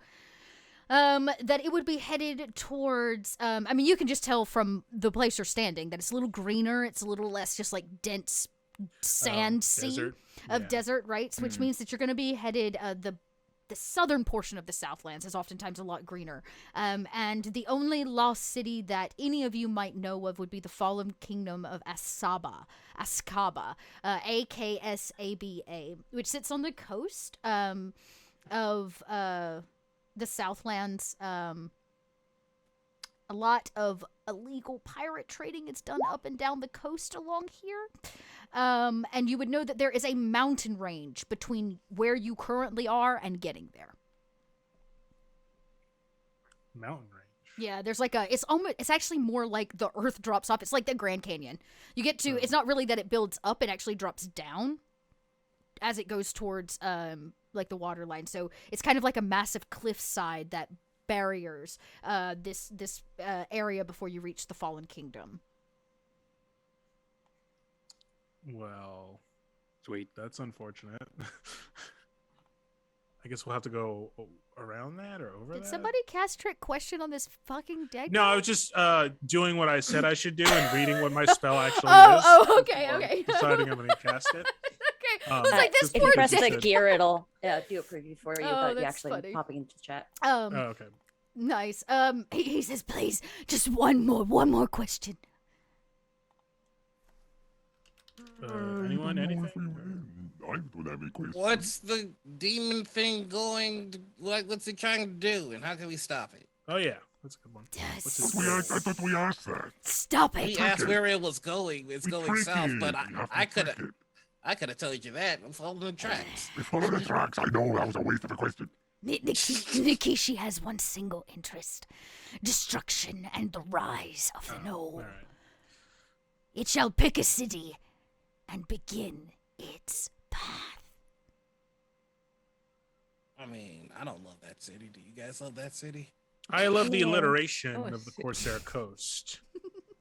that it would be headed towards. I mean, you can just tell from the place you're standing that it's a little greener. It's a little less just like dense sand sea Desert. of Yeah. desert, right? Which Mhm. means that you're going to be headed the southern portion of the Southlands is oftentimes a lot greener. And the only lost city that any of you might know of would be the fallen kingdom of Askaba, Aksaba, which sits on the coast of the Southlands. A lot of illegal pirate trading is done up and down the coast along here. And you would know that there is a mountain range between where you currently are and getting there. Mountain range. Yeah, there's like it's actually more like the earth drops off. It's like the Grand Canyon. You get to, it's not really that it builds up, it actually drops down as it goes towards like the water line. So it's kind of like a massive cliffside that barriers this area before you reach the Fallen Kingdom. Well, Sweet. that's unfortunate. I guess we'll have to go around that or over Did that. somebody cast trick question on this fucking deck? No, I was just doing what I said I should do and reading what my spell actually is. Oh, okay, before okay. Deciding I'm going to cast it. Okay. I was like, this just If poor you press because the it's gear, it'll do a preview for you, Oh, but you that's actually funny. popping into the chat. Oh, okay. Nice. He says, please, just one more question. Anyone? I don't know Anything? if we win. I don't have any questions. What's the demon thing going? What's it trying to do, and how can we stop it? Oh, yeah. That's a good one. What's his I thought we asked that. Stop it. We asked where it was going. It's We going trick south, it. but We have to I could trick have it. I could have told you that. I'm following the tracks. We follow the tracks. I know that was a waste of a question. Nikishi has one single interest: destruction and the rise of the All Knoll. right. It shall pick a city and begin its path. I mean, I don't love that city. Do you guys love that city? I love the Yeah. alliteration Oh, of the shit. Corsair Coast.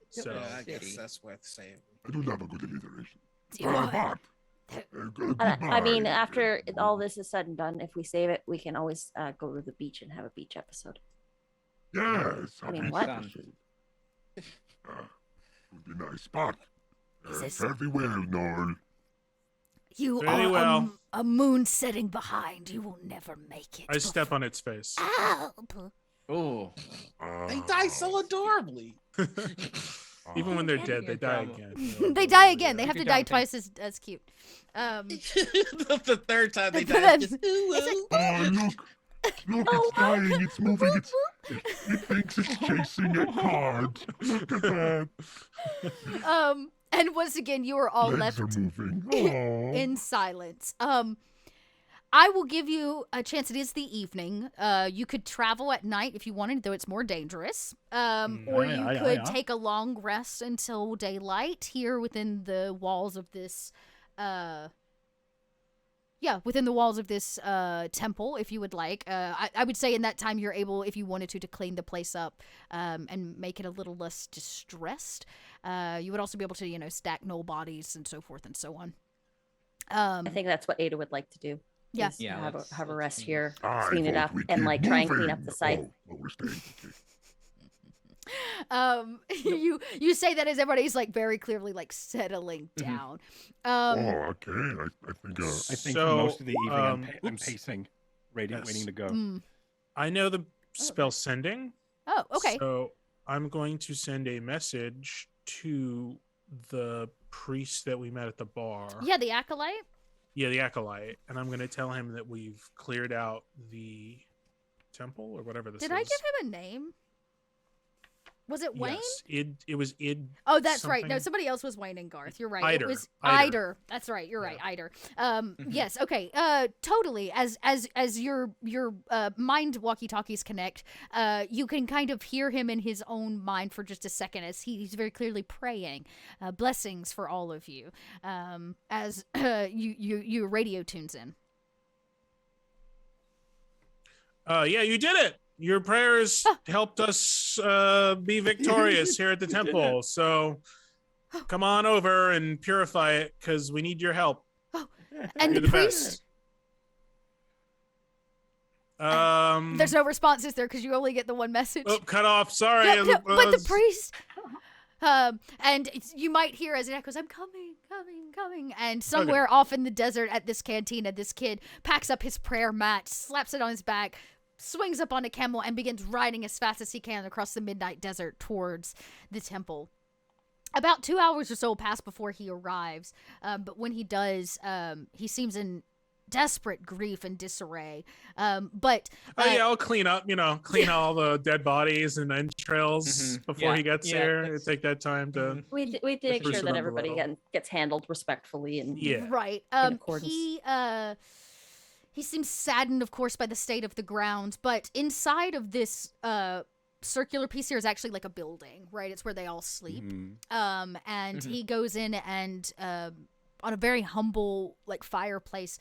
So, Yeah, I guess City. that's worth saying. I do love a good alliteration. You are- But, I mean, goodbye. after all this is said and done, if we save it, we can always go to the beach and have a beach episode. Yes. I mean, happy what? episode. Would be nice spot. Is this- Very well, Noel. You Very are well. a moon setting behind. You will never make it. I step on its face. Help. Oh, They die so adorably. Even when they're Yeah, dead, they your die drama. again. They die again. They You have to can die die with twice as cute. The third time they Then- die, it's just, it's Oh, look, it's dying, it's moving, it thinks it's chasing a card. Look at that. And once again, you are all Legs left are moving. Aw. in silence. I will give you a chance. It is the evening. You could travel at night if you wanted, though it's more dangerous. Or you could take a long rest until daylight here within the walls of this. Within the walls of this temple, if you would like. I would say in that time you're able, if you wanted to clean the place up and make it a little less distressed. You would also be able to, stack null bodies and so forth and so on. I think that's what Ada would like to do. Yeah. is Yeah, have let's- a let's rest do here, I clean it vote up, we and keep try and clean moving. up the scythe. Oh, we're staying. Okay. You say that as everybody's like very clearly like settling down. Okay. I think. I think So, for most of the evening I'm oops. pacing, waiting to go. Mm. I know the spell sending. Oh, okay. So I'm going to send a message to the priest that we met at the bar. Yeah, the acolyte. Yeah, the acolyte. And I'm going to tell him that we've cleared out the temple or whatever this Did is. I give him a name? Was it Wayne? Yes, it was id. Oh, that's right. No, something. somebody else was Wayne and Garth. You're right. Eider. It was Eider. Eider. That's right. You're right. Eider. Mm-hmm. Yes. Okay. Totally. As your mind walkie-talkies connect, you can kind of hear him in his own mind for just a second as he's very clearly praying blessings for all of you. As your radio tunes in. Yeah, you did it. Your prayers helped us be victorious here at the temple. So come on over and purify it because we need your help. And You're the priest. Best. There's no responses there because you only get the one message. Oh, cut off. Sorry. Yeah, but the priest. And you might hear as it echoes, "I'm coming, coming, coming." And somewhere off in the desert at this cantina, this kid packs up his prayer mat, slaps it on his back, swings up on a camel, and begins riding as fast as he can across the midnight desert towards the temple. About 2 hours or so pass before he arrives, but when he does, he seems in desperate grief and disarray. But yeah, I'll clean up. Clean all the dead bodies and entrails before he gets here. Take that time to. We make Bruce sure that them a everybody little. gets handled respectfully and right. in accordance. He seems saddened, of course, by the state of the ground, but inside of this circular piece here is actually like a building, right? It's where they all sleep. And he goes in and on a very humble like fireplace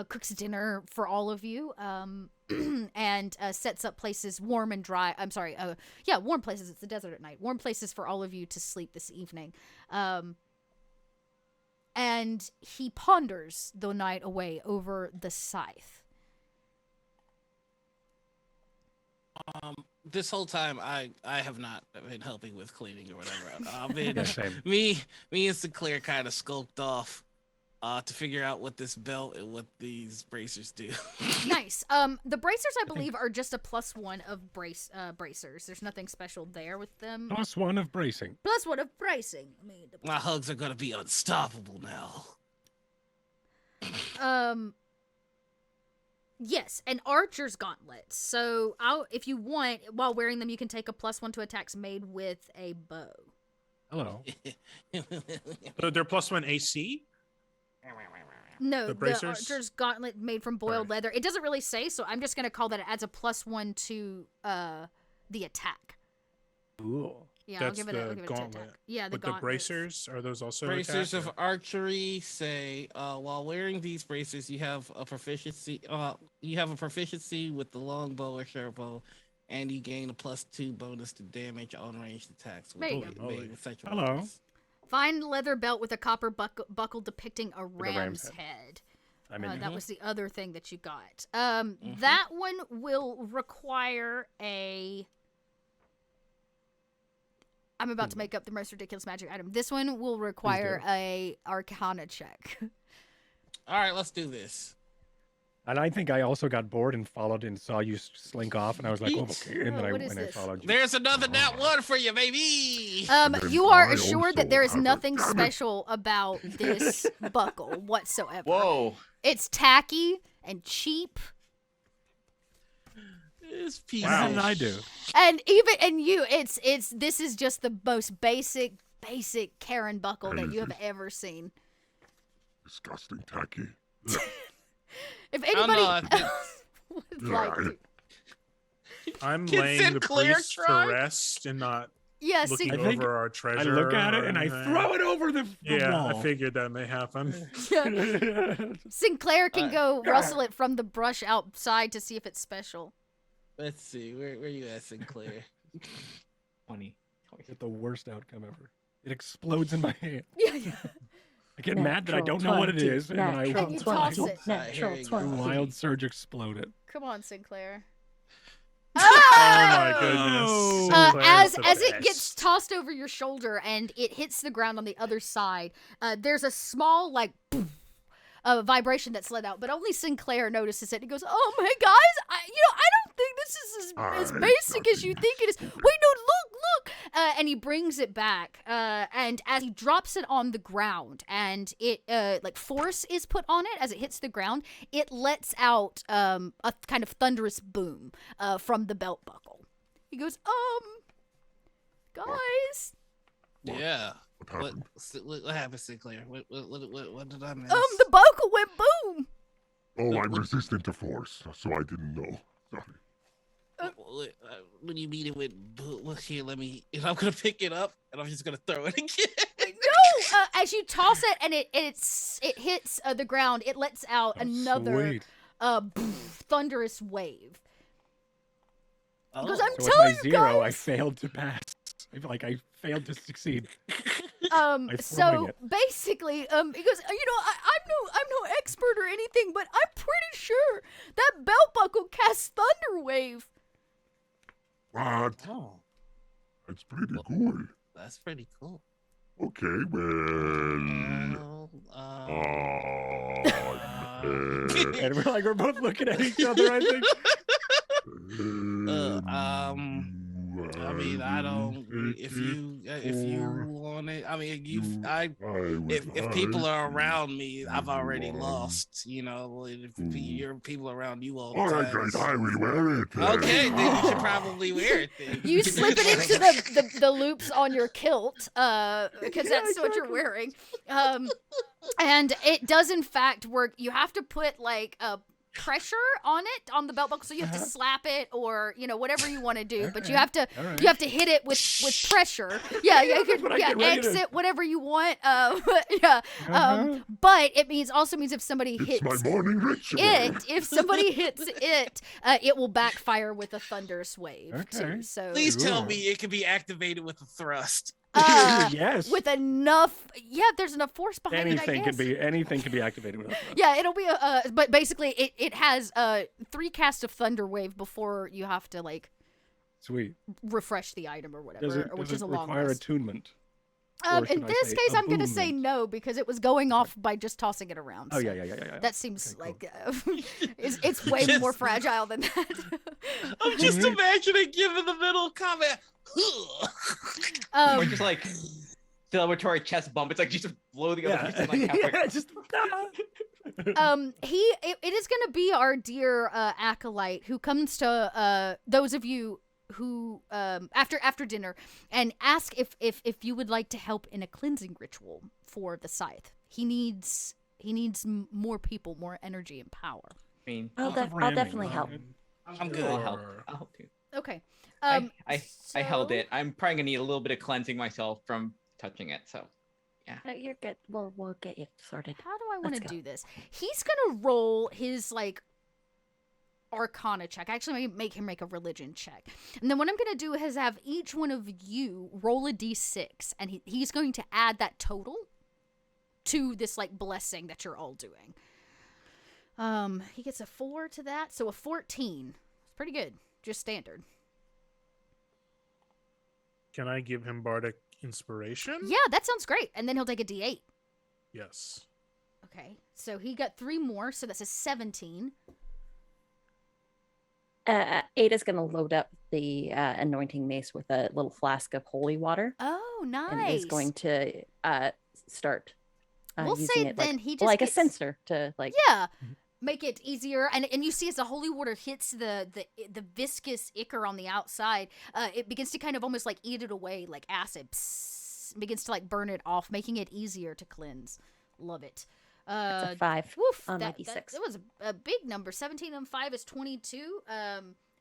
cooks dinner for all of you and sets up places warm and dry. I'm sorry. Warm places. It's the desert at night. Warm places for all of you to sleep this evening. And he ponders the night away over the scythe. This whole time, I have not been helping with cleaning or whatever. Yeah, same. Me and Sinclair kind of skulked off to figure out what this belt and what these bracers do. Nice. The bracers, I believe, are just a +1 of bracers. There's nothing special there with them. +1 of bracing. +1 of bracing. I mean, My hugs are gonna be unstoppable now. Yes, and archer's gauntlets. So, if you want, while wearing them, you can take a +1 to attacks made with a bow. Hello. They're +1 AC. No, The the bracers? archer's gauntlet made from boiled Right. leather. It doesn't really say, so I'm just going to call that it adds a +1 to the attack. Cool. Yeah, That's I'll give it the a gauntlet. attack. Yeah, the But the gauntlets. bracers are those also Bracers attack, of archery say while wearing these bracers, you have a proficiency. You have a proficiency with the longbow or short bow, and you gain a +2 bonus to damage on ranged attacks. There you go. made with such Hello. weapons. Fine leather belt with a copper buckle depicting a ram's ram's head. I mean, That was the other thing that you got. That one will require a... I'm about to make up the most ridiculous magic item. This one will require a Arcana check. All right, let's do this. and I think I also got bored and followed and saw you slink off, and I was like, "Oh, okay," and then Oh, I what is went and this? followed you. There's another nat 1 for you, baby. You are I assured that also there is have it. nothing Damn it. special about this buckle whatsoever. Whoa. It's tacky and cheap. This piece What of did I do? And this is just the most basic Karen buckle that you have ever seen. Disgusting tacky. If I don't know, I anybody think- would like to, I'm Can laying the Sinclair priest try? to rest and not yeah, looking see, I think over our I treasure. look at it or and I anything. throw it over the Yeah, wall. I figured that may happen. Sinclair can go rustle it from the brush outside to see if it's special. Let's see, where you at, Sinclair? 20. Get the worst outcome ever. It explodes in my hand. Yeah. I get mad that I don't know what it is, and then I And you toss it. Natural Here you go. 20. wild surge exploded. Come on, Sinclair. Oh my goodness. Oh. Sinclair As is the it best. gets tossed over your shoulder and it hits the ground on the other side, there's a small vibration that's let out, but only Sinclair notices it. He goes, "Oh my guys, I don't think this is as basic as you think it is. Wait, no, look!" And he brings it back, and as he drops it on the ground, and it force is put on it as it hits the ground, it lets out a kind of thunderous boom from the belt buckle. He goes, Guys. Yeah. What happened? What happened, Sinclair? What did I miss? The bogle went boom. Oh, I'm resistant to force, so I didn't know. Sorry. What do you mean it went? Well, here, let me. I'm gonna pick it up, and I'm just gonna throw it again. No, as you toss it and it hits the ground, it lets out another Sweet. thunderous wave. Because Oh. I'm So with telling my you 0, I guys. failed to pass. I failed to succeed. So forming it. basically, because I'm no expert or anything, but I'm pretty sure that belt buckle casts thunder wave. What? Oh, That's pretty cool. that's pretty cool. Okay, well. And we're both looking at each other, I think. I mean, I don't. If you want it, I mean, if people are around me, I've already lost. You know, if your people around you all the All time. right, guys, I will wear it. Okay, then you should probably wear it. Then You slip it into the loops on your kilt, because that's what you're wearing. And it does in fact work. You have to put like a pressure on it on the belt buckle, so you have to slap it or whatever you want to do, but you have to hit it with pressure. You could exit whatever you want. But it also means if somebody hits It's my morning ritual. if somebody hits it, it will backfire with a thunderous wave too. So please tell me it can be activated with a thrust. Yes. with enough, there's enough force behind Anything it. anything can be activated with a thrust. Yeah, it'll be but basically it has 3 casts of thunder wave before you have to like Sweet. refresh the item or whatever, Does which it is a long require rest. attunement? Or In should I this say case, I'm gonna say attunement? no because it was going off by just tossing it around. Oh so yeah. That seems Okay, cool. like it's way Just- more fragile than that. I'm just imagining giving the middle comment. Or just like celebratory chest bump. It's like just blow the other person like halfway. Yeah, just It is gonna be our dear acolyte who comes to those of you who after dinner and ask if you would like to help in a cleansing ritual for the Scythe. He needs more people, more energy and power. I mean, I'll definitely help. I'm good. I'll help. I'll help too. Okay. I held so- it. I'm probably gonna need a little bit of cleansing myself from touching it. So No, you're good. We'll get you sorted. How do I want Let's to go. do this? He's gonna roll his like Arcana check. Actually, make him make a religion check, and then what I'm gonna do is have each one of you roll a d6, and he's going to add that total to this like blessing that you're all doing. He gets a 4 to that, so a 14. It's pretty good, just standard. Can I give him bardic inspiration? Yeah, that sounds great. And then he'll take a d8. Yes. Okay, so he got 3 more, so that's a 17. Ada's gonna load up the anointing mace with a little flask of holy water, Oh, nice. and is going to start We'll using say it then like, he just like gets- a sensor to like. Yeah, make it easier, and you see as the holy water hits the viscous ichor on the outside, it begins to kind of almost like eat it away like acid. Psst, begins to like burn it off, making it easier to cleanse. Love it. That's a 5 Woof, on my that d6. was a big number. 17 and 5 is 22.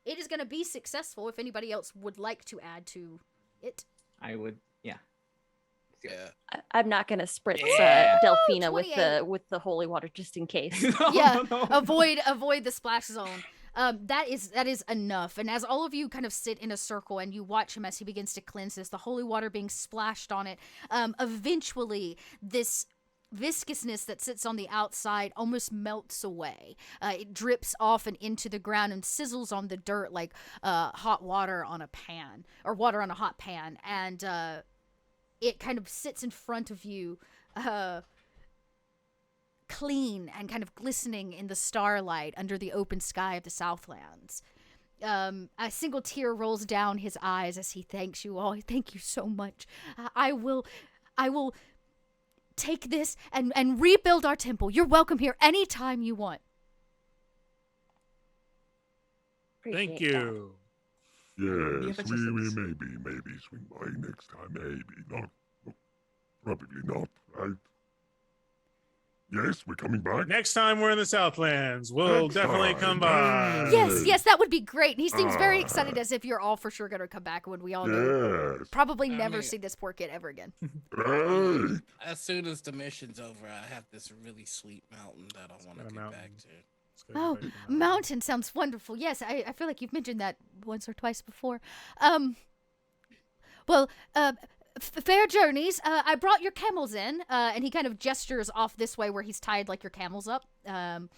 It is going to be successful if anybody else would like to add to it. I would. Yeah. Yeah. I'm not gonna spritz Yeah. Delphina 28. with the holy water just in case. Yeah, No. avoid the splash zone. That is enough. And as all of you kind of sit in a circle and you watch him as he begins to cleanse this, the holy water being splashed on it, eventually this viscousness that sits on the outside almost melts away. It drips off and into the ground and sizzles on the dirt like hot water on a pan, or water on a hot pan, and it kind of sits in front of you, clean and kind of glistening in the starlight under the open sky of the Southlands. A single tear rolls down his eyes as he thanks you all. Thank you so much. I will take this and rebuild our temple. You're welcome here anytime you want. Thank Appreciate that. you. Yes, of we assistance. maybe swing by next time. Maybe not. No, probably not. Right? Yes, we're coming back. Next time we're in the Southlands, we'll Next definitely time, come by. Yes, yes, that would be great. And he seems very Ah. excited, as if you're all for sure going to come back when we all know. Yes. Probably I never mean- see this poor kid ever again. Right. As soon as the mission's over, I have this really sweet mountain that I want to got a get mountain. back to. Let's go Oh, back to the mountain sounds wonderful. Yes, I feel like you've mentioned that once or twice before. Well, fair journeys. I brought your camels in, and he kind of gestures off this way where he's tied like your camels up. Oh,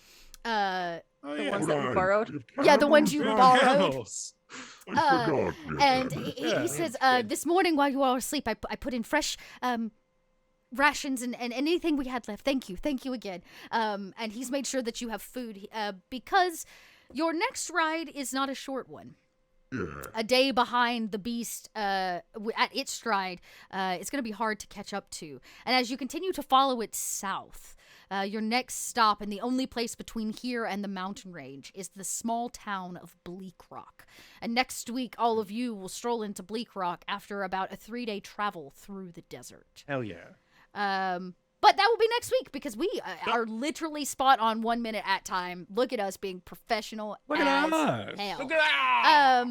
The yeah. ones that we Right. borrowed. Yeah, the ones you Good borrowed. camels. I forgot. And Yes. he says, this morning while you were asleep, I put in fresh rations and anything we had left. Thank you again. And he's made sure that you have food because your next ride is not a short one. Yeah. A day behind the beast at its stride, it's going to be hard to catch up to. And as you continue to follow it south, your next stop and the only place between here and the mountain range is the small town of Bleak Rock. And next week, all of you will stroll into Bleak Rock after about a 3-day travel through the desert. Hell yeah. But that will be next week because we are literally spot on 1 minute at time. Look at us being professional Look as at us. hell. Look at that!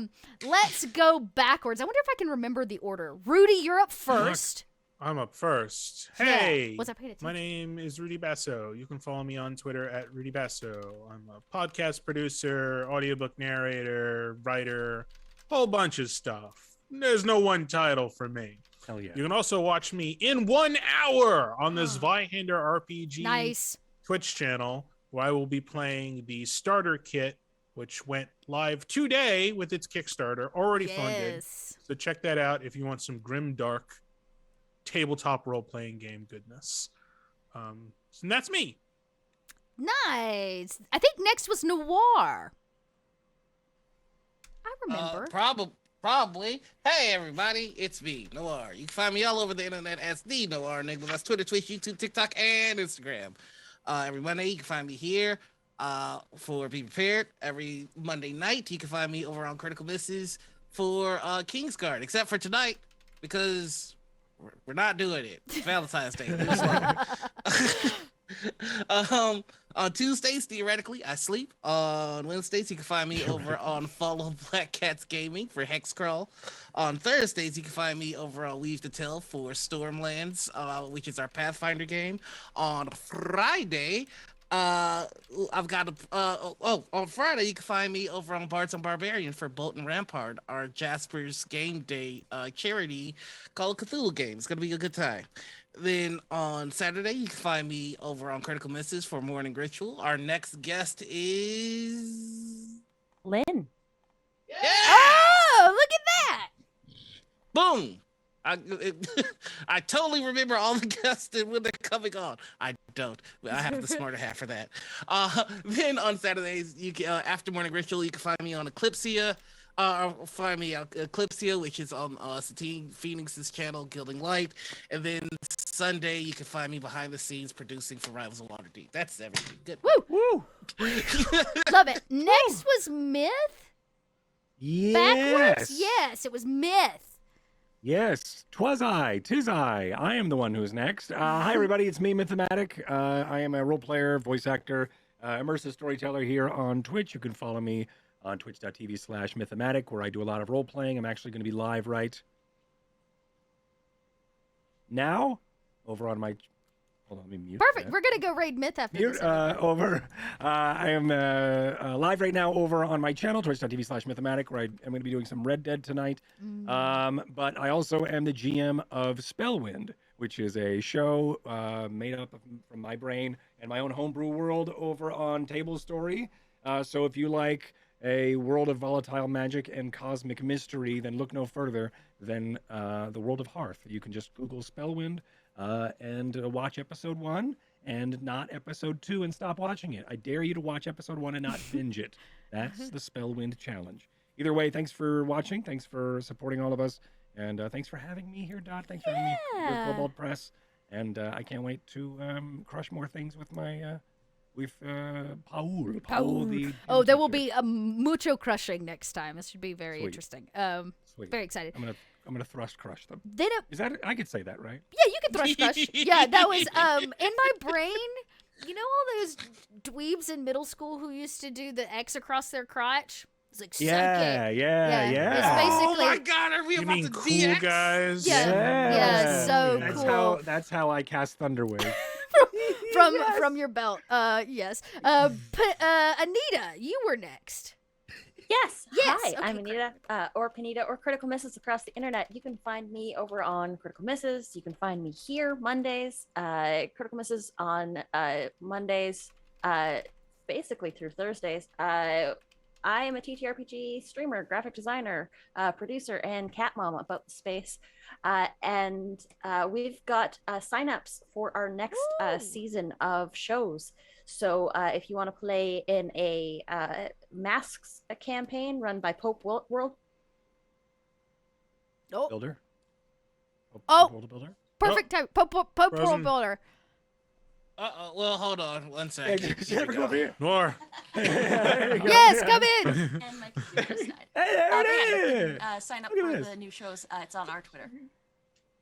Let's go backwards. I wonder if I can remember the order. Rudy, you're up first. I'm up first. Yeah. Hey, Was I paying attention? my name is Rudy Basso. You can follow me on Twitter at Rudy Basso. I'm a podcast producer, audiobook narrator, writer, whole bunch of stuff. There's no one title for me. Hell yeah. You can also watch me in 1 hour on this Vihander RPG Nice. Twitch channel, where I will be playing the starter kit, which went live today with its Kickstarter, already funded. Yes. So check that out if you want some grim, dark tabletop role-playing game goodness. And that's me. Nice. I think next was Noir. I remember. Probably. Hey, everybody, it's me, Noir. You can find me all over the internet as the Noir Enigma. That's Twitter, Twitch, YouTube, TikTok, and Instagram. Every Monday, you can find me here for Be Prepared. Every Monday night, you can find me over on Critical Misses for Kingsguard, except for tonight, because we're not doing it. It's Valentine's Day. On Tuesdays, theoretically, I sleep. On Wednesdays, you can find me over on Follow Black Cats Gaming for Hexcrawl. On Thursdays, you can find me over on Weave to Tell for Stormlands, which is our Pathfinder game. On Friday, I've got on Friday, you can find me over on Bards and Barbarian for Bolt and Rampart, our Jasper's Game Day charity Call of Cthulhu game. It's gonna be a good time. Then on Saturday, you can find me over on Critical Misses for Morning Ritual. Our next guest is Lynn. yeah! Oh, look at that. Boom! I totally remember all the guests and when they're coming on. I don't. I have the smarter half for that. Then on Saturdays, you can after Morning Ritual, you can find me on Eclipsia. Find me on Eclipsia, which is on Satine Phoenix's channel, Gilding Light. And then Sunday, you can find me behind the scenes producing for Rivals of Waterdeep. That's everything. Good. Woo! Love it. Next was Myth. Backwards? Yes. Yes, it was Myth. Yes, 'tis I. I am the one who's next. Hi, everybody. It's me, Mythematic. I am a role player, voice actor, immersive storyteller here on Twitch. You can follow me on twitch.tv/Mythematic, where I do a lot of role playing. I'm actually going to be live right now over on my. Hold on, let me mute. Perfect. that. We're going to go raid Myth after Mute, this. I am live right now over on my channel, twitch.tv/Mythematic, where I am going to be doing some Red Dead tonight. But I also am the GM of Spellwind, which is a show made up from my brain and my own homebrew world over on Table Story. So if you like a world of volatile magic and cosmic mystery, then look no further than the world of Hearth. You can just Google Spellwind and watch episode 1 and not episode 2 and stop watching it. I dare you to watch episode 1 and not binge it. That's the Spellwind challenge. Either way, thanks for watching. Thanks for supporting all of us. And thanks for having me here, Dot. Thanks for having me here at Kobold Press. And I can't wait to crush more things with my with Paul. Paul. The Oh, there will teacher. be mucho crushing next time. This should be very Sweet. interesting. Sweet. Very excited. I'm gonna thrust crush them. Then it, Is that I could say that, right? yeah, you can thrush crush. Yeah, that was in my brain. You know all those dweebs in middle school who used to do the X across their crotch? It's like suck Yeah, it. yeah, Yeah, yeah. it's basically- Oh my God, are we You about mean to cool DX? guys? Yeah. Yeah, so that's cool. That's how I cast Thunderwave. from your belt. Yes. Anita, you were next. Yes. Yes, Hi, okay, I'm Anita, or Panita, or Critical Misses across the internet. You can find me over on Critical Misses. You can find me here Mondays. Critical Misses on Mondays, basically through Thursdays. I am a TTRPG streamer, graphic designer, producer, and cat mom about the space. And we've got signups for our next season of shows. So if you want to play in a masks campaign run by Pope World. Oh, Builder. Oh. World Builder. perfect time. Pope World Frozen. Builder. Well, hold on one second. Yeah, come over here. Nor. There you go. Yes, come in. And my computer side. Hey, there But it yeah, you is. can, sign up Look at for this. the new shows. It's on our Twitter.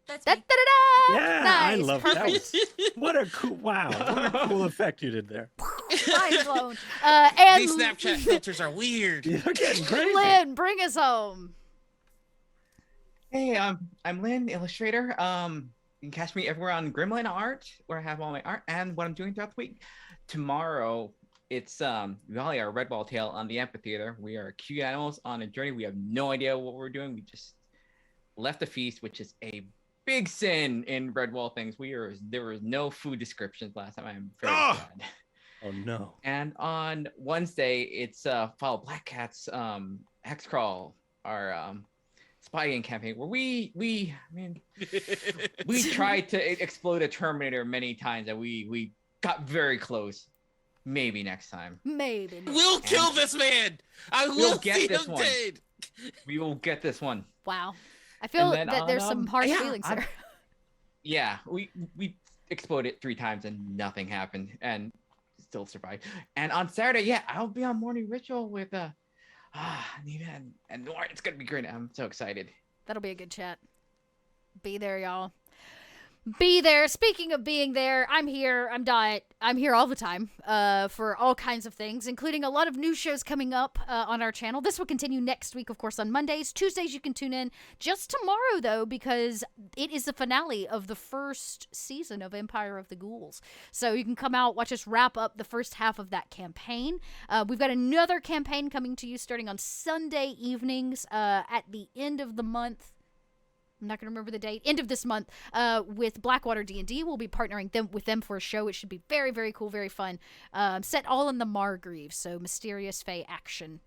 That's Da, me. da, da, da. Yeah, nice. I love that. Perfect. What a cool! Wow, what a cool effect you did there. Mind blown. And These Snapchat filters are weird. You're getting crazy. Lynn, bring us home. Hey, I'm Lynn, illustrator. You can catch me everywhere on Gremlin Art, where I have all my art and what I'm doing throughout the week. Tomorrow, it's Valley, our Red Ball Tale on the amphitheater. We are cute animals on a journey. We have no idea what we're doing. We just left the feast, which is a big sin in Red Wall things. There was no food descriptions last time. I'm very sad. Oh no. And on Wednesday, it's follow Black Cat's Hexcrawl, our spying campaign, where we tried to explode a Terminator many times, and we got very close. Maybe next time. Maybe. We'll kill this man. I will We'll get see this him one. dead. We will get this one. Wow. I feel And then that there's some on, harsh yeah, feelings on- there. Yeah, we exploded 3 times and nothing happened, and still survived. And on Saturday, yeah, I'll be on Morning Ritual with Nina and Noir. It's gonna be great. I'm so excited. That'll be a good chat. Be there, y'all. Be there. Speaking of being there, I'm here. I'm Dot. I'm here all the time for all kinds of things, including a lot of new shows coming up on our channel. This will continue next week, of course, on Mondays. Tuesdays, you can tune in just tomorrow, though, because it is the finale of the first season of Empire of the Ghouls. So you can come out, watch us wrap up the first half of that campaign. We've got another campaign coming to you starting on Sunday evenings at the end of the month. I'm not going to remember the date. End of this month with Blackwater D&D. We'll be partnering with them for a show. It should be very, very cool, very fun. Set all in the Margreaves, so mysterious fae action.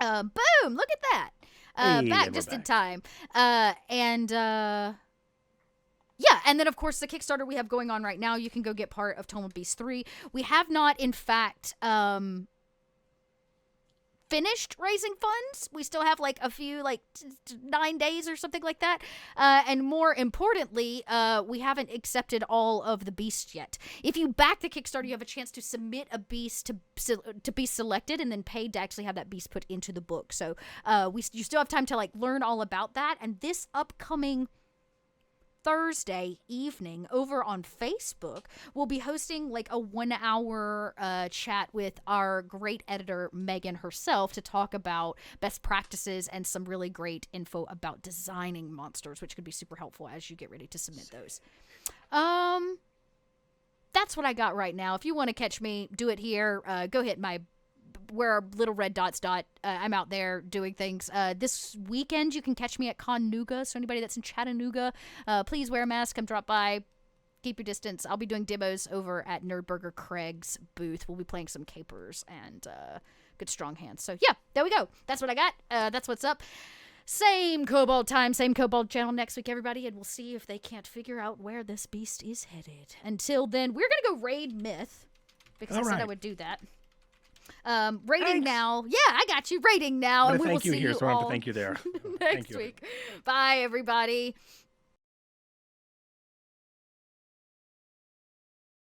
Boom! Look at that. Hey, Back we're just in back. time. Yeah, and then, of course, the Kickstarter we have going on right now, you can go get part of Tome of Beast 3. We have not, in fact... finished raising funds. We still have like a few, like 9 days or something like that. And more importantly, we haven't accepted all of the beasts yet. If you back the Kickstarter, you have a chance to submit a beast to be selected and then paid to actually have that beast put into the book. So you still have time to like learn all about that. And this upcoming Thursday evening over on Facebook, we'll be hosting like a 1-hour chat with our great editor Megan herself to talk about best practices and some really great info about designing monsters, which could be super helpful as you get ready to submit those. That's what I got right now. If you want to catch me, do it here. Go hit my where our little red dots dot. I'm out there doing things. This weekend, you can catch me at Connuga. So anybody that's in Chattanooga, please wear a mask. Come drop by. Keep your distance. I'll be doing demos over at Nerdburger Craig's booth. We'll be playing some capers and good strong hands. So yeah, there we go. That's what I got. That's what's up. Same Kobold time, same Kobold channel next week, everybody, and we'll see if they can't figure out where this beast is headed. Until then, we're gonna go raid Myth because I said I would do that. Rating Thanks. now. Yeah, I got you. Rating now. I'm And gonna we will thank you see here, you so I have all to thank you there. next Thank you. week. Bye, everybody.